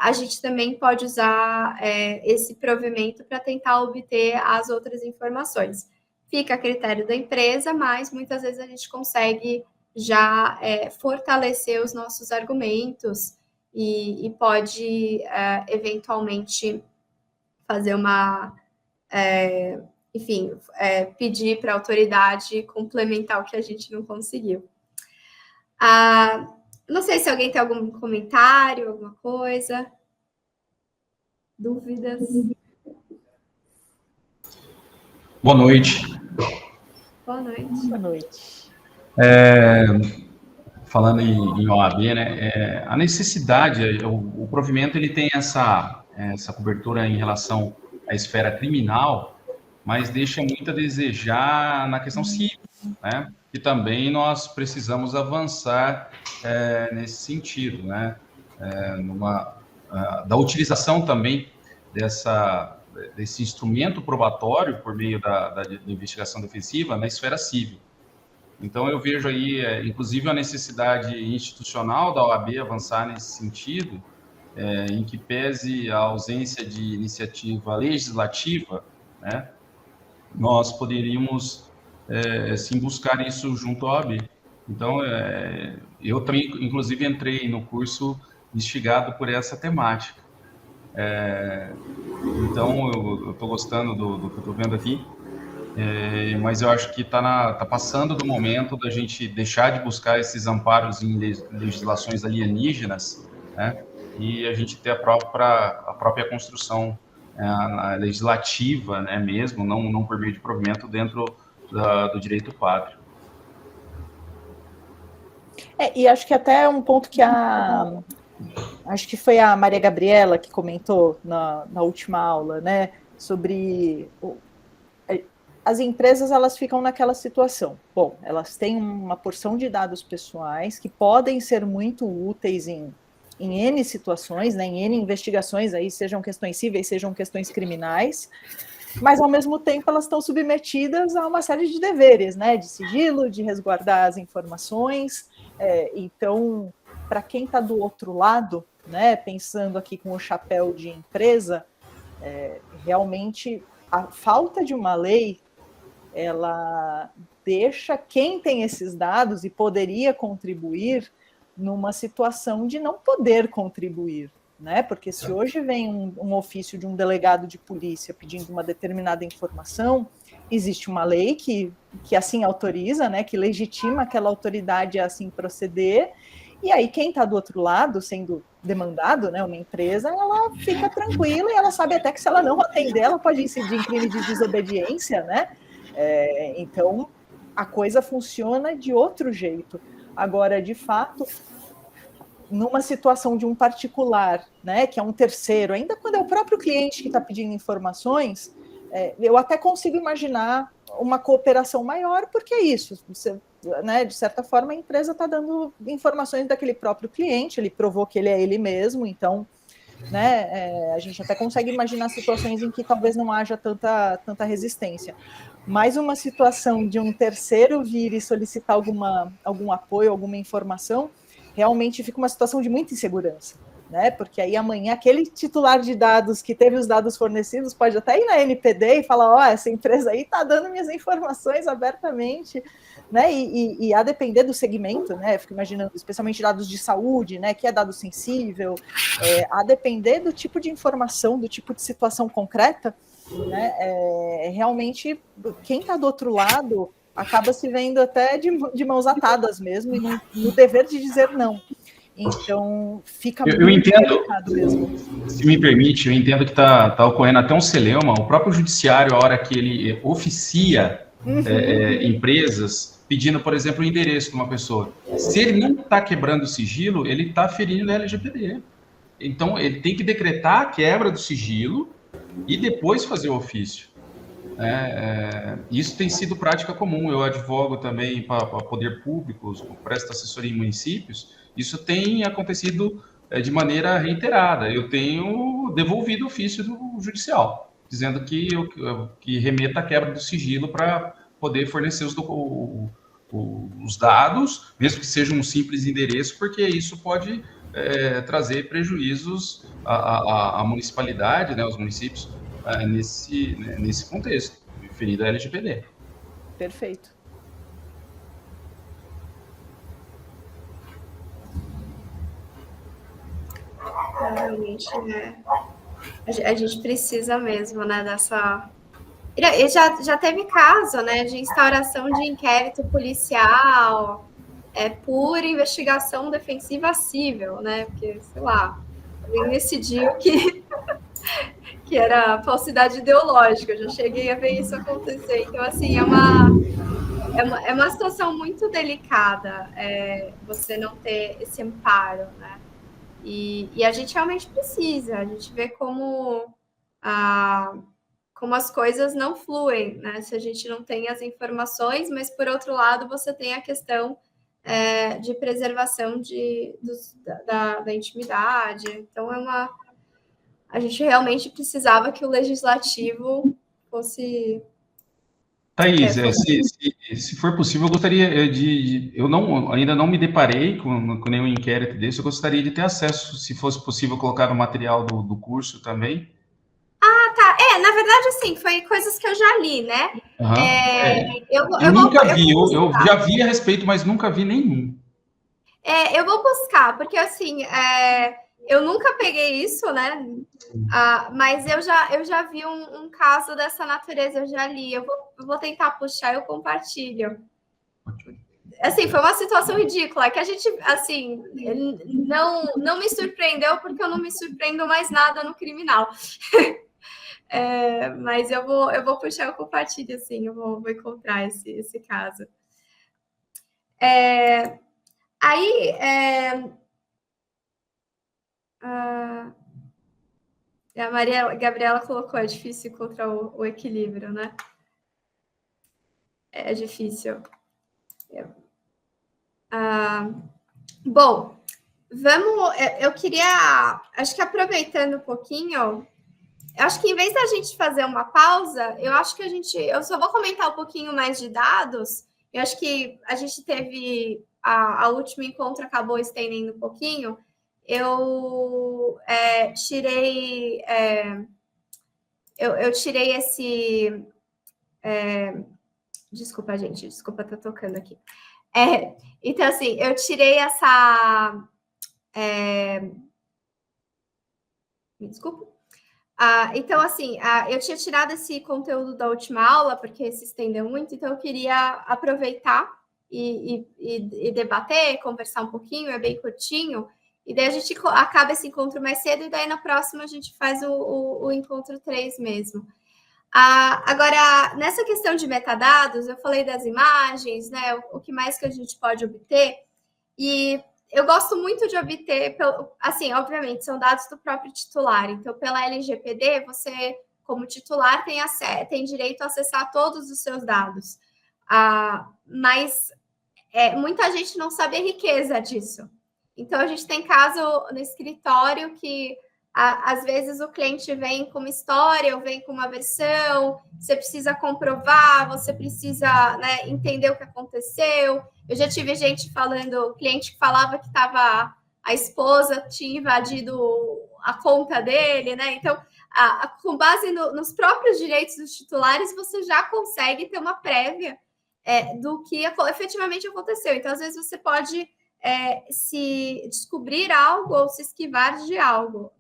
a gente também pode usar esse provimento para tentar obter as outras informações. Fica a critério da empresa, mas muitas vezes a gente consegue já fortalecer os nossos argumentos e pode, eventualmente, fazer enfim, pedir para a autoridade complementar o que a gente não conseguiu. Não sei se alguém tem algum comentário, alguma coisa. Dúvidas? Boa noite. Boa noite. Boa noite. Falando em OAB, né? A necessidade, o provimento, ele tem essa cobertura em relação à esfera criminal, mas deixa muito a desejar na questão civil, né? E também nós precisamos avançar nesse sentido, né? Da utilização também desse instrumento probatório por meio da investigação defensiva na esfera civil. Então, eu vejo aí, inclusive, a necessidade institucional da OAB avançar nesse sentido, em que pese a ausência de iniciativa legislativa, né, nós poderíamos, sim, buscar isso junto à OAB. Então, eu também, inclusive, entrei no curso instigado por essa temática. Então, eu estou gostando do que eu estou vendo aqui, mas eu acho que tá passando do momento da gente deixar de buscar esses amparos em legislações alienígenas, né, e a gente ter a própria construção legislativa, né, mesmo, não por meio de provimento dentro do direito pátrio. E acho que até um ponto que acho que foi a Maria Gabriela que comentou na última aula, né, sobre as empresas, elas ficam naquela situação. Bom, elas têm uma porção de dados pessoais que podem ser muito úteis em N situações, né, em N investigações, aí sejam questões cíveis, sejam questões criminais, mas, ao mesmo tempo, elas estão submetidas a uma série de deveres, né, de sigilo, de resguardar as informações. Então, para quem está do outro lado, né, pensando aqui com o chapéu de empresa, realmente a falta de uma lei, ela deixa quem tem esses dados e poderia contribuir numa situação de não poder contribuir, né? Porque se hoje vem um ofício de um delegado de polícia pedindo uma determinada informação, existe uma lei que assim autoriza, né, que legitima aquela autoridade a assim proceder, e aí quem está do outro lado, sendo demandado, né, uma empresa, ela fica tranquila e ela sabe até que se ela não atender, ela pode incidir em crime de desobediência, né? Então, a coisa funciona de outro jeito. Agora, de fato, numa situação de um particular, né, que é um terceiro, ainda quando é o próprio cliente que está pedindo informações, eu até consigo imaginar uma cooperação maior, porque é isso, você, né, de certa forma a empresa está dando informações daquele próprio cliente, ele provou que ele é ele mesmo, então, né, a gente até consegue imaginar situações em que talvez não haja tanta resistência. Mas uma situação de um terceiro vir e solicitar algum apoio, alguma informação, realmente fica uma situação de muita insegurança, né? Porque aí amanhã aquele titular de dados que teve os dados fornecidos pode até ir na NPD e falar, essa empresa aí está dando minhas informações abertamente, né? E a depender do segmento, né? Eu fico imaginando, especialmente dados de saúde, né? Que é dado sensível, a depender do tipo de informação, do tipo de situação concreta, né? Realmente quem está do outro lado acaba se vendo até de mãos atadas mesmo, e no dever de dizer não. Então, fica muito complicado mesmo. Se me permite, eu entendo que está ocorrendo até um celeuma. O próprio judiciário, a hora que ele oficia empresas, pedindo, por exemplo, o endereço de uma pessoa. Se ele não está quebrando o sigilo, ele está ferindo a LGPD. Então, ele tem que decretar a quebra do sigilo e depois fazer o ofício. Isso tem sido prática comum. Eu advogo também para poder público, presto assessoria em municípios. Isso tem acontecido de maneira reiterada. Eu tenho devolvido o ofício do judicial, dizendo que remeta a quebra do sigilo para poder fornecer os dados, mesmo que seja um simples endereço, porque isso pode trazer prejuízos à municipalidade, né, aos municípios, nesse contexto, referido à LGPD. Perfeito. Realmente, a gente precisa mesmo, né, dessa... E já teve caso, né, de instauração de inquérito policial por investigação defensiva cível, né, porque, sei lá, alguém decidiu que era falsidade ideológica, eu já cheguei a ver isso acontecer, então, assim, é uma situação muito delicada você não ter esse amparo, né, e a gente realmente precisa, a gente vê como como as coisas não fluem, né? Se a gente não tem as informações, mas por outro lado você tem a questão de preservação da intimidade. Então a gente realmente precisava que o legislativo fosse... Thaís, se for possível, eu gostaria eu ainda não me deparei com nenhum inquérito desse, eu gostaria de ter acesso, se fosse possível, colocar no material do curso também. Tá. Na verdade, assim, foi coisas que eu já li, né? Eu nunca vi, eu já vi a respeito, mas nunca vi nenhum. Eu vou buscar, porque assim, eu nunca peguei isso, né? Mas eu já vi um caso dessa natureza, eu já li. Eu vou tentar puxar, eu compartilho. Assim, foi uma situação ridícula, que a gente, assim, não me surpreendeu, porque eu não me surpreendo mais nada no criminal. Mas eu vou puxar, eu compartilho, assim, eu vou encontrar esse caso. Aí, a Maria Gabriela colocou, é difícil encontrar o equilíbrio, né? É difícil. Bom, eu queria, acho que aproveitando um pouquinho, eu acho que em vez da gente fazer uma pausa, eu acho que eu só vou comentar um pouquinho mais de dados. Eu acho que a gente teve, a último encontro acabou estendendo um pouquinho. Eu tirei esse... Desculpa, gente, desculpa, tá tocando aqui. Então, assim, eu tirei essa... Me desculpa. Então, assim, eu tinha tirado esse conteúdo da última aula, porque se estendeu muito, então eu queria aproveitar e debater, conversar um pouquinho, é bem curtinho, e daí a gente acaba esse encontro mais cedo, e daí na próxima a gente faz o encontro 3 mesmo. Agora, nessa questão de metadados, eu falei das imagens, né? O que mais que a gente pode obter, e eu gosto muito de obter, assim, obviamente, são dados do próprio titular. Então, pela LGPD, você, como titular, tem direito a acessar todos os seus dados. Mas muita gente não sabe a riqueza disso. Então, a gente tem caso no escritório que, às vezes, o cliente vem com uma história ou vem com uma versão, você precisa comprovar, você precisa, né, entender o que aconteceu. Eu já tive gente falando, cliente que falava que a esposa tinha invadido a conta dele, né? Então, com base nos próprios direitos dos titulares, você já consegue ter uma prévia do que efetivamente aconteceu. Então, às vezes, você pode se descobrir algo ou se esquivar de algo.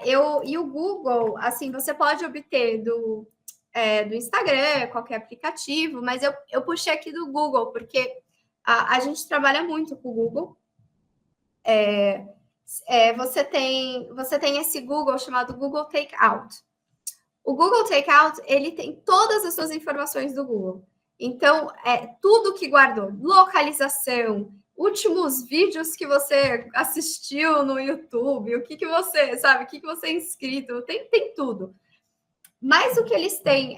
E o Google, assim, você pode obter do Instagram, qualquer aplicativo, mas eu puxei aqui do Google, porque a gente trabalha muito com o Google. Você tem esse Google chamado Google Takeout. O Google Takeout, ele tem todas as suas informações do Google. Então, tudo que guardou, localização, últimos vídeos que você assistiu no YouTube, o que você, sabe, o que você é inscrito, tem tudo. Mas o que eles têm,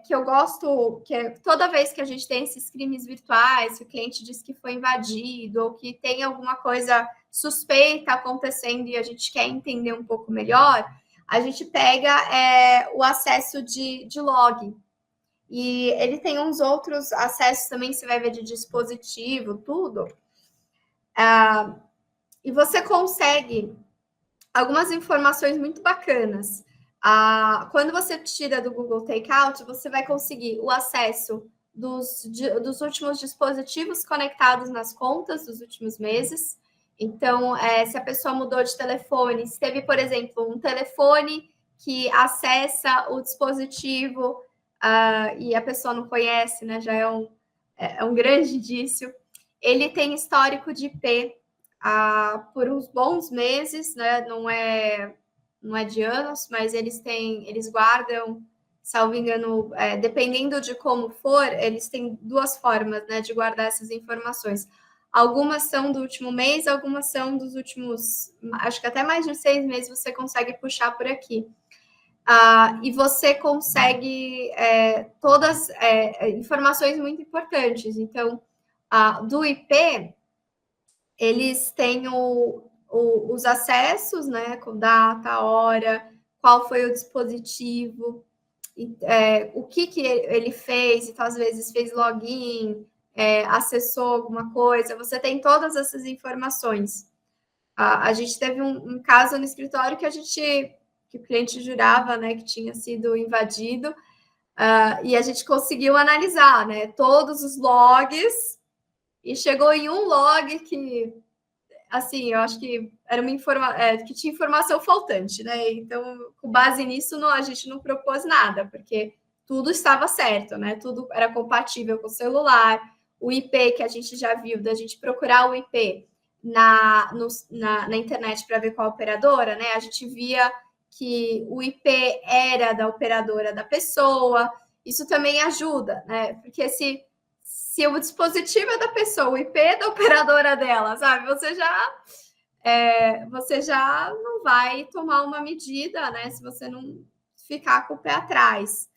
que eu gosto, que é toda vez que a gente tem esses crimes virtuais, que o cliente diz que foi invadido, ou que tem alguma coisa suspeita acontecendo e a gente quer entender um pouco melhor, a gente pega o acesso de log. E ele tem uns outros acessos também, você vai ver de dispositivo, tudo. E você consegue algumas informações muito bacanas. Quando você tira do Google Takeout, você vai conseguir o acesso dos últimos dispositivos conectados nas contas dos últimos meses. Então, se a pessoa mudou de telefone, se teve, por exemplo, um telefone que acessa o dispositivo e a pessoa não conhece, né? Já é um grande indício. Ele tem histórico de IP por uns bons meses, né? Não é de anos, mas eles guardam, salvo engano, dependendo de como for, eles têm 2 formas, né, de guardar essas informações. Algumas são do último mês, algumas são dos últimos, acho que até mais de 6 meses você consegue puxar por aqui. e você consegue todas informações muito importantes. Então, do IP, eles têm os acessos, né, com data, hora, qual foi o dispositivo, o que ele fez, então, às vezes fez login, acessou alguma coisa, você tem todas essas informações. A gente teve um caso no escritório que o cliente jurava, né, que tinha sido invadido, e a gente conseguiu analisar, né, todos os logs, e chegou em um log que, assim, eu acho que era que tinha informação faltante, né? Então, com base nisso, a gente não propôs nada, porque tudo estava certo, né? Tudo era compatível com o celular, o IP que a gente já viu, da gente procurar o IP na internet para ver qual operadora, né? A gente via que o IP era da operadora da pessoa. Isso também ajuda, né? Porque se o dispositivo é da pessoa, o IP é da operadora dela, sabe? Você já não vai tomar uma medida, né? Se você não ficar com o pé atrás.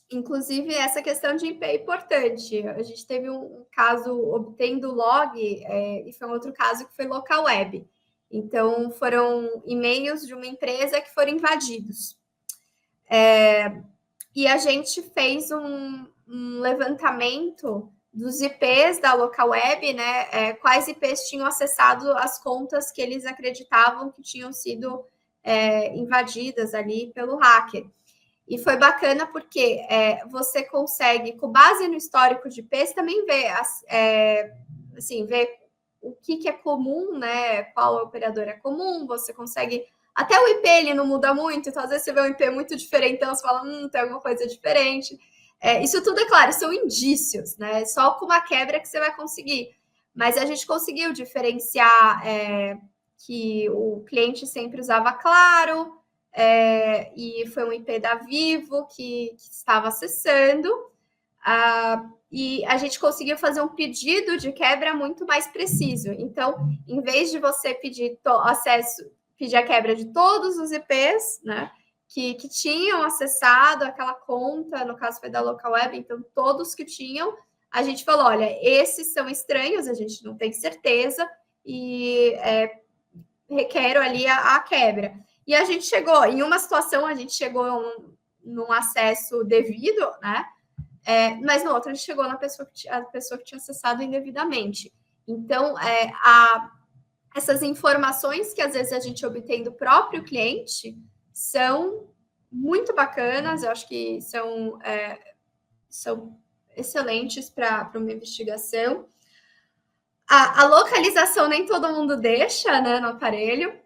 Inclusive, essa questão de IP é importante. A gente teve um caso obtendo log, e foi um outro caso que foi local web. Então, foram e-mails de uma empresa que foram invadidos. E a gente fez um levantamento dos IPs da local web, né? Quais IPs tinham acessado as contas que eles acreditavam que tinham sido invadidas ali pelo hacker. E foi bacana porque você consegue, com base no histórico de IPs, também ver, ver o que é comum, né? Qual operador é comum, você consegue. Até o IP ele não muda muito, então às vezes você vê um IP muito diferente, então você fala, tem alguma coisa diferente. Isso tudo, é claro, são indícios, né? Só com uma quebra que você vai conseguir. Mas a gente conseguiu diferenciar que o cliente sempre usava Claro, e foi um IP da Vivo que estava acessando, e a gente conseguiu fazer um pedido de quebra muito mais preciso. Então, em vez de você pedir a quebra de todos os IPs, né, que tinham acessado aquela conta, no caso foi da local web, então todos que tinham, a gente falou, olha, esses são estranhos, a gente não tem certeza, e requer ali a quebra. E a gente chegou, em uma situação, a gente chegou num acesso devido, né? Mas no outro, a gente chegou a pessoa que tinha acessado indevidamente. Então, essas informações que às vezes a gente obtém do próprio cliente são muito bacanas, eu acho que são excelentes para uma investigação. A localização nem todo mundo deixa, né, no aparelho.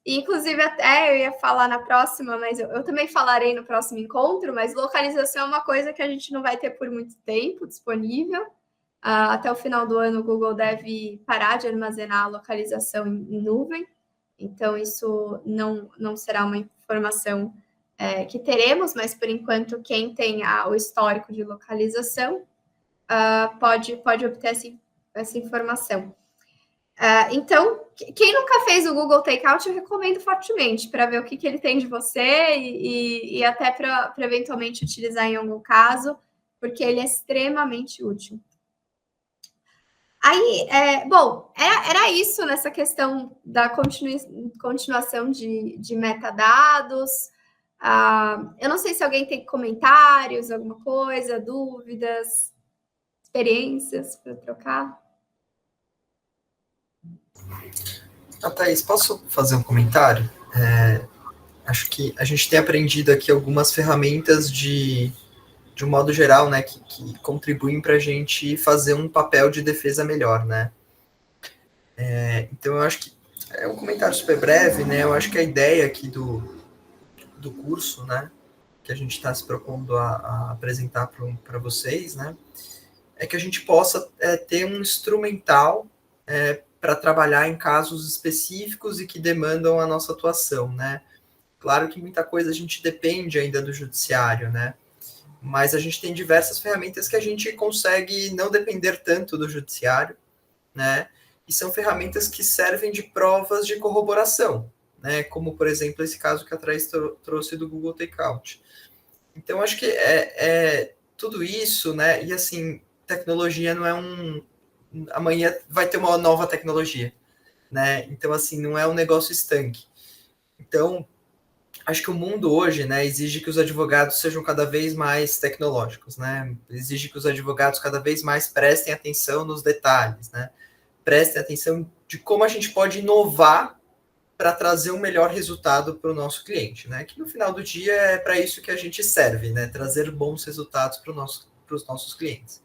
Inclusive, até eu ia falar na próxima, mas eu também falarei no próximo encontro, mas localização é uma coisa que a gente não vai ter por muito tempo disponível. Até o final do ano, o Google deve parar de armazenar a localização em nuvem. Então, isso não será uma informação que teremos, mas, por enquanto, quem tem o histórico de localização pode obter essa informação. Então, quem nunca fez o Google Takeout, eu recomendo fortemente para ver o que ele tem de você e até para eventualmente utilizar em algum caso, porque ele é extremamente útil. Aí, era isso nessa questão da continuação de metadados. Eu não sei se alguém tem comentários, alguma coisa, dúvidas, experiências para trocar. Thaís, posso fazer um comentário? Acho que a gente tem aprendido aqui algumas ferramentas de um modo geral, né, que contribuem para a gente fazer um papel de defesa melhor, né? Então, eu acho que é um comentário super breve, né? Eu acho que a ideia aqui do curso, né, que a gente está se propondo a apresentar para vocês, né, é que a gente possa ter um instrumental para trabalhar em casos específicos e que demandam a nossa atuação, né? Claro que muita coisa a gente depende ainda do judiciário, né? Mas a gente tem diversas ferramentas que a gente consegue não depender tanto do judiciário, né? E são ferramentas que servem de provas de corroboração, né? Como, por exemplo, esse caso que a Thaís trouxe do Google Takeout. Então, acho que tudo isso, né? E assim, tecnologia não é amanhã vai ter uma nova tecnologia, né? Então, assim, não é um negócio estanque. Então, acho que o mundo hoje, né, exige que os advogados sejam cada vez mais tecnológicos, né? Exige que os advogados cada vez mais prestem atenção nos detalhes, né? Prestem atenção de como a gente pode inovar para trazer um melhor resultado para o nosso cliente, né? Que no final do dia é para isso que a gente serve, né? Trazer bons resultados para os nossos clientes.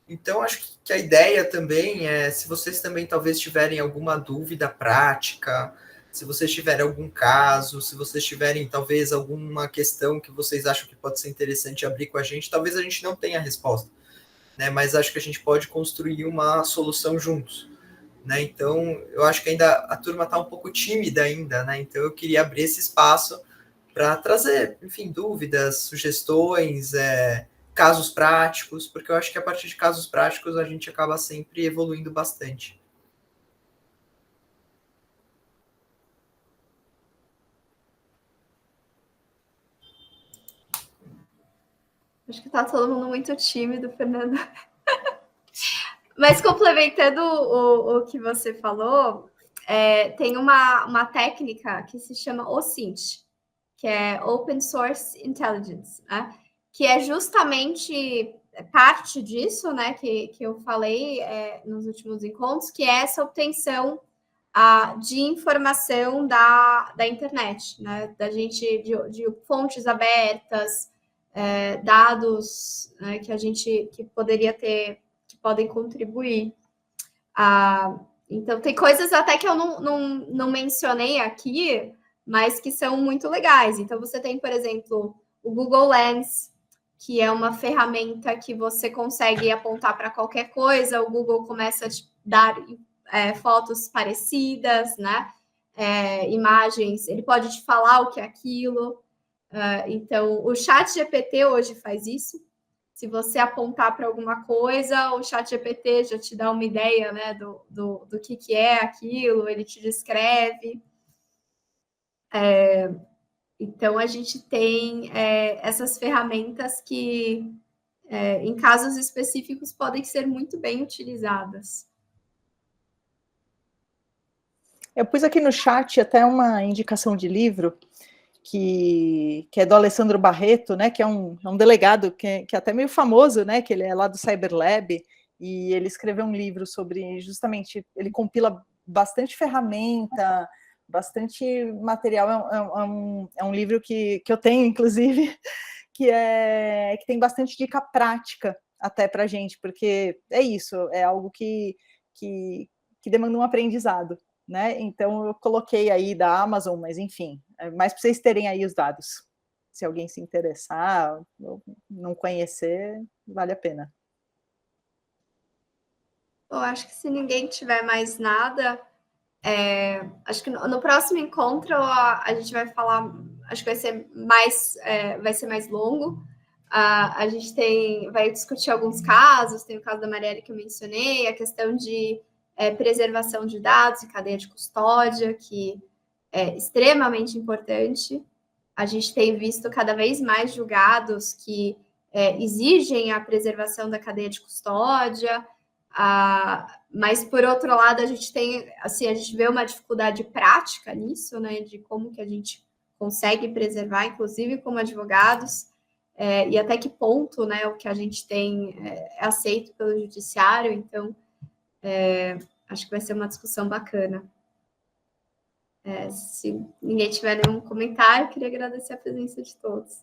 Então, acho que a ideia também é, se vocês também talvez tiverem alguma dúvida prática, se vocês tiverem algum caso, se vocês tiverem talvez alguma questão que vocês acham que pode ser interessante abrir com a gente, talvez a gente não tenha a resposta, né? Mas acho que a gente pode construir uma solução juntos, né? Então, eu acho que ainda a turma está um pouco tímida ainda, né? Então, eu queria abrir esse espaço para trazer, enfim, dúvidas, sugestões, casos práticos, porque eu acho que a partir de casos práticos a gente acaba sempre evoluindo bastante. Acho que tá todo mundo muito tímido, Fernando. Mas complementando o que você falou, tem uma técnica que se chama OSINT, que é Open Source Intelligence, né? Que é justamente parte disso, né, que eu falei nos últimos encontros, que é essa obtenção de informação da internet, né? Da gente, de fontes abertas, dados, né, que poderia ter, que podem contribuir. Então, tem coisas até que eu não mencionei aqui, mas que são muito legais. Então, você tem, por exemplo, o Google Lens, que é uma ferramenta que você consegue apontar para qualquer coisa, o Google começa a te dar fotos parecidas, né? Imagens, ele pode te falar o que é aquilo. Então, o ChatGPT hoje faz isso. Se você apontar para alguma coisa, o ChatGPT já te dá uma ideia, né, do que é aquilo, ele te descreve. Então, a gente tem essas ferramentas que, em casos específicos, podem ser muito bem utilizadas. Eu pus aqui no chat até uma indicação de livro que é do Alessandro Barreto, né, que é um delegado que é até meio famoso, né, que ele é lá do Cyberlab, e ele escreveu um livro sobre, justamente, ele compila bastante ferramenta, bastante material, é um livro que eu tenho, inclusive, que tem bastante dica prática até para a gente, porque é isso, é algo que demanda um aprendizado, né? Então eu coloquei aí da Amazon, mas enfim, mais para vocês terem aí os dados. Se alguém se interessar, ou não conhecer, vale a pena. Eu acho que se ninguém tiver mais nada, acho que no próximo encontro a gente vai falar, acho que vai ser mais longo. A gente vai discutir alguns casos, tem o caso da Marielle que eu mencionei, a questão de preservação de dados e cadeia de custódia, que é extremamente importante. A gente tem visto cada vez mais julgados que exigem a preservação da cadeia de custódia, mas, por outro lado, a gente vê uma dificuldade prática nisso, né, de como que a gente consegue preservar, inclusive como advogados, e até que ponto, né, o que a gente tem é aceito pelo judiciário. Então, acho que vai ser uma discussão bacana. Se ninguém tiver nenhum comentário, queria agradecer a presença de todos.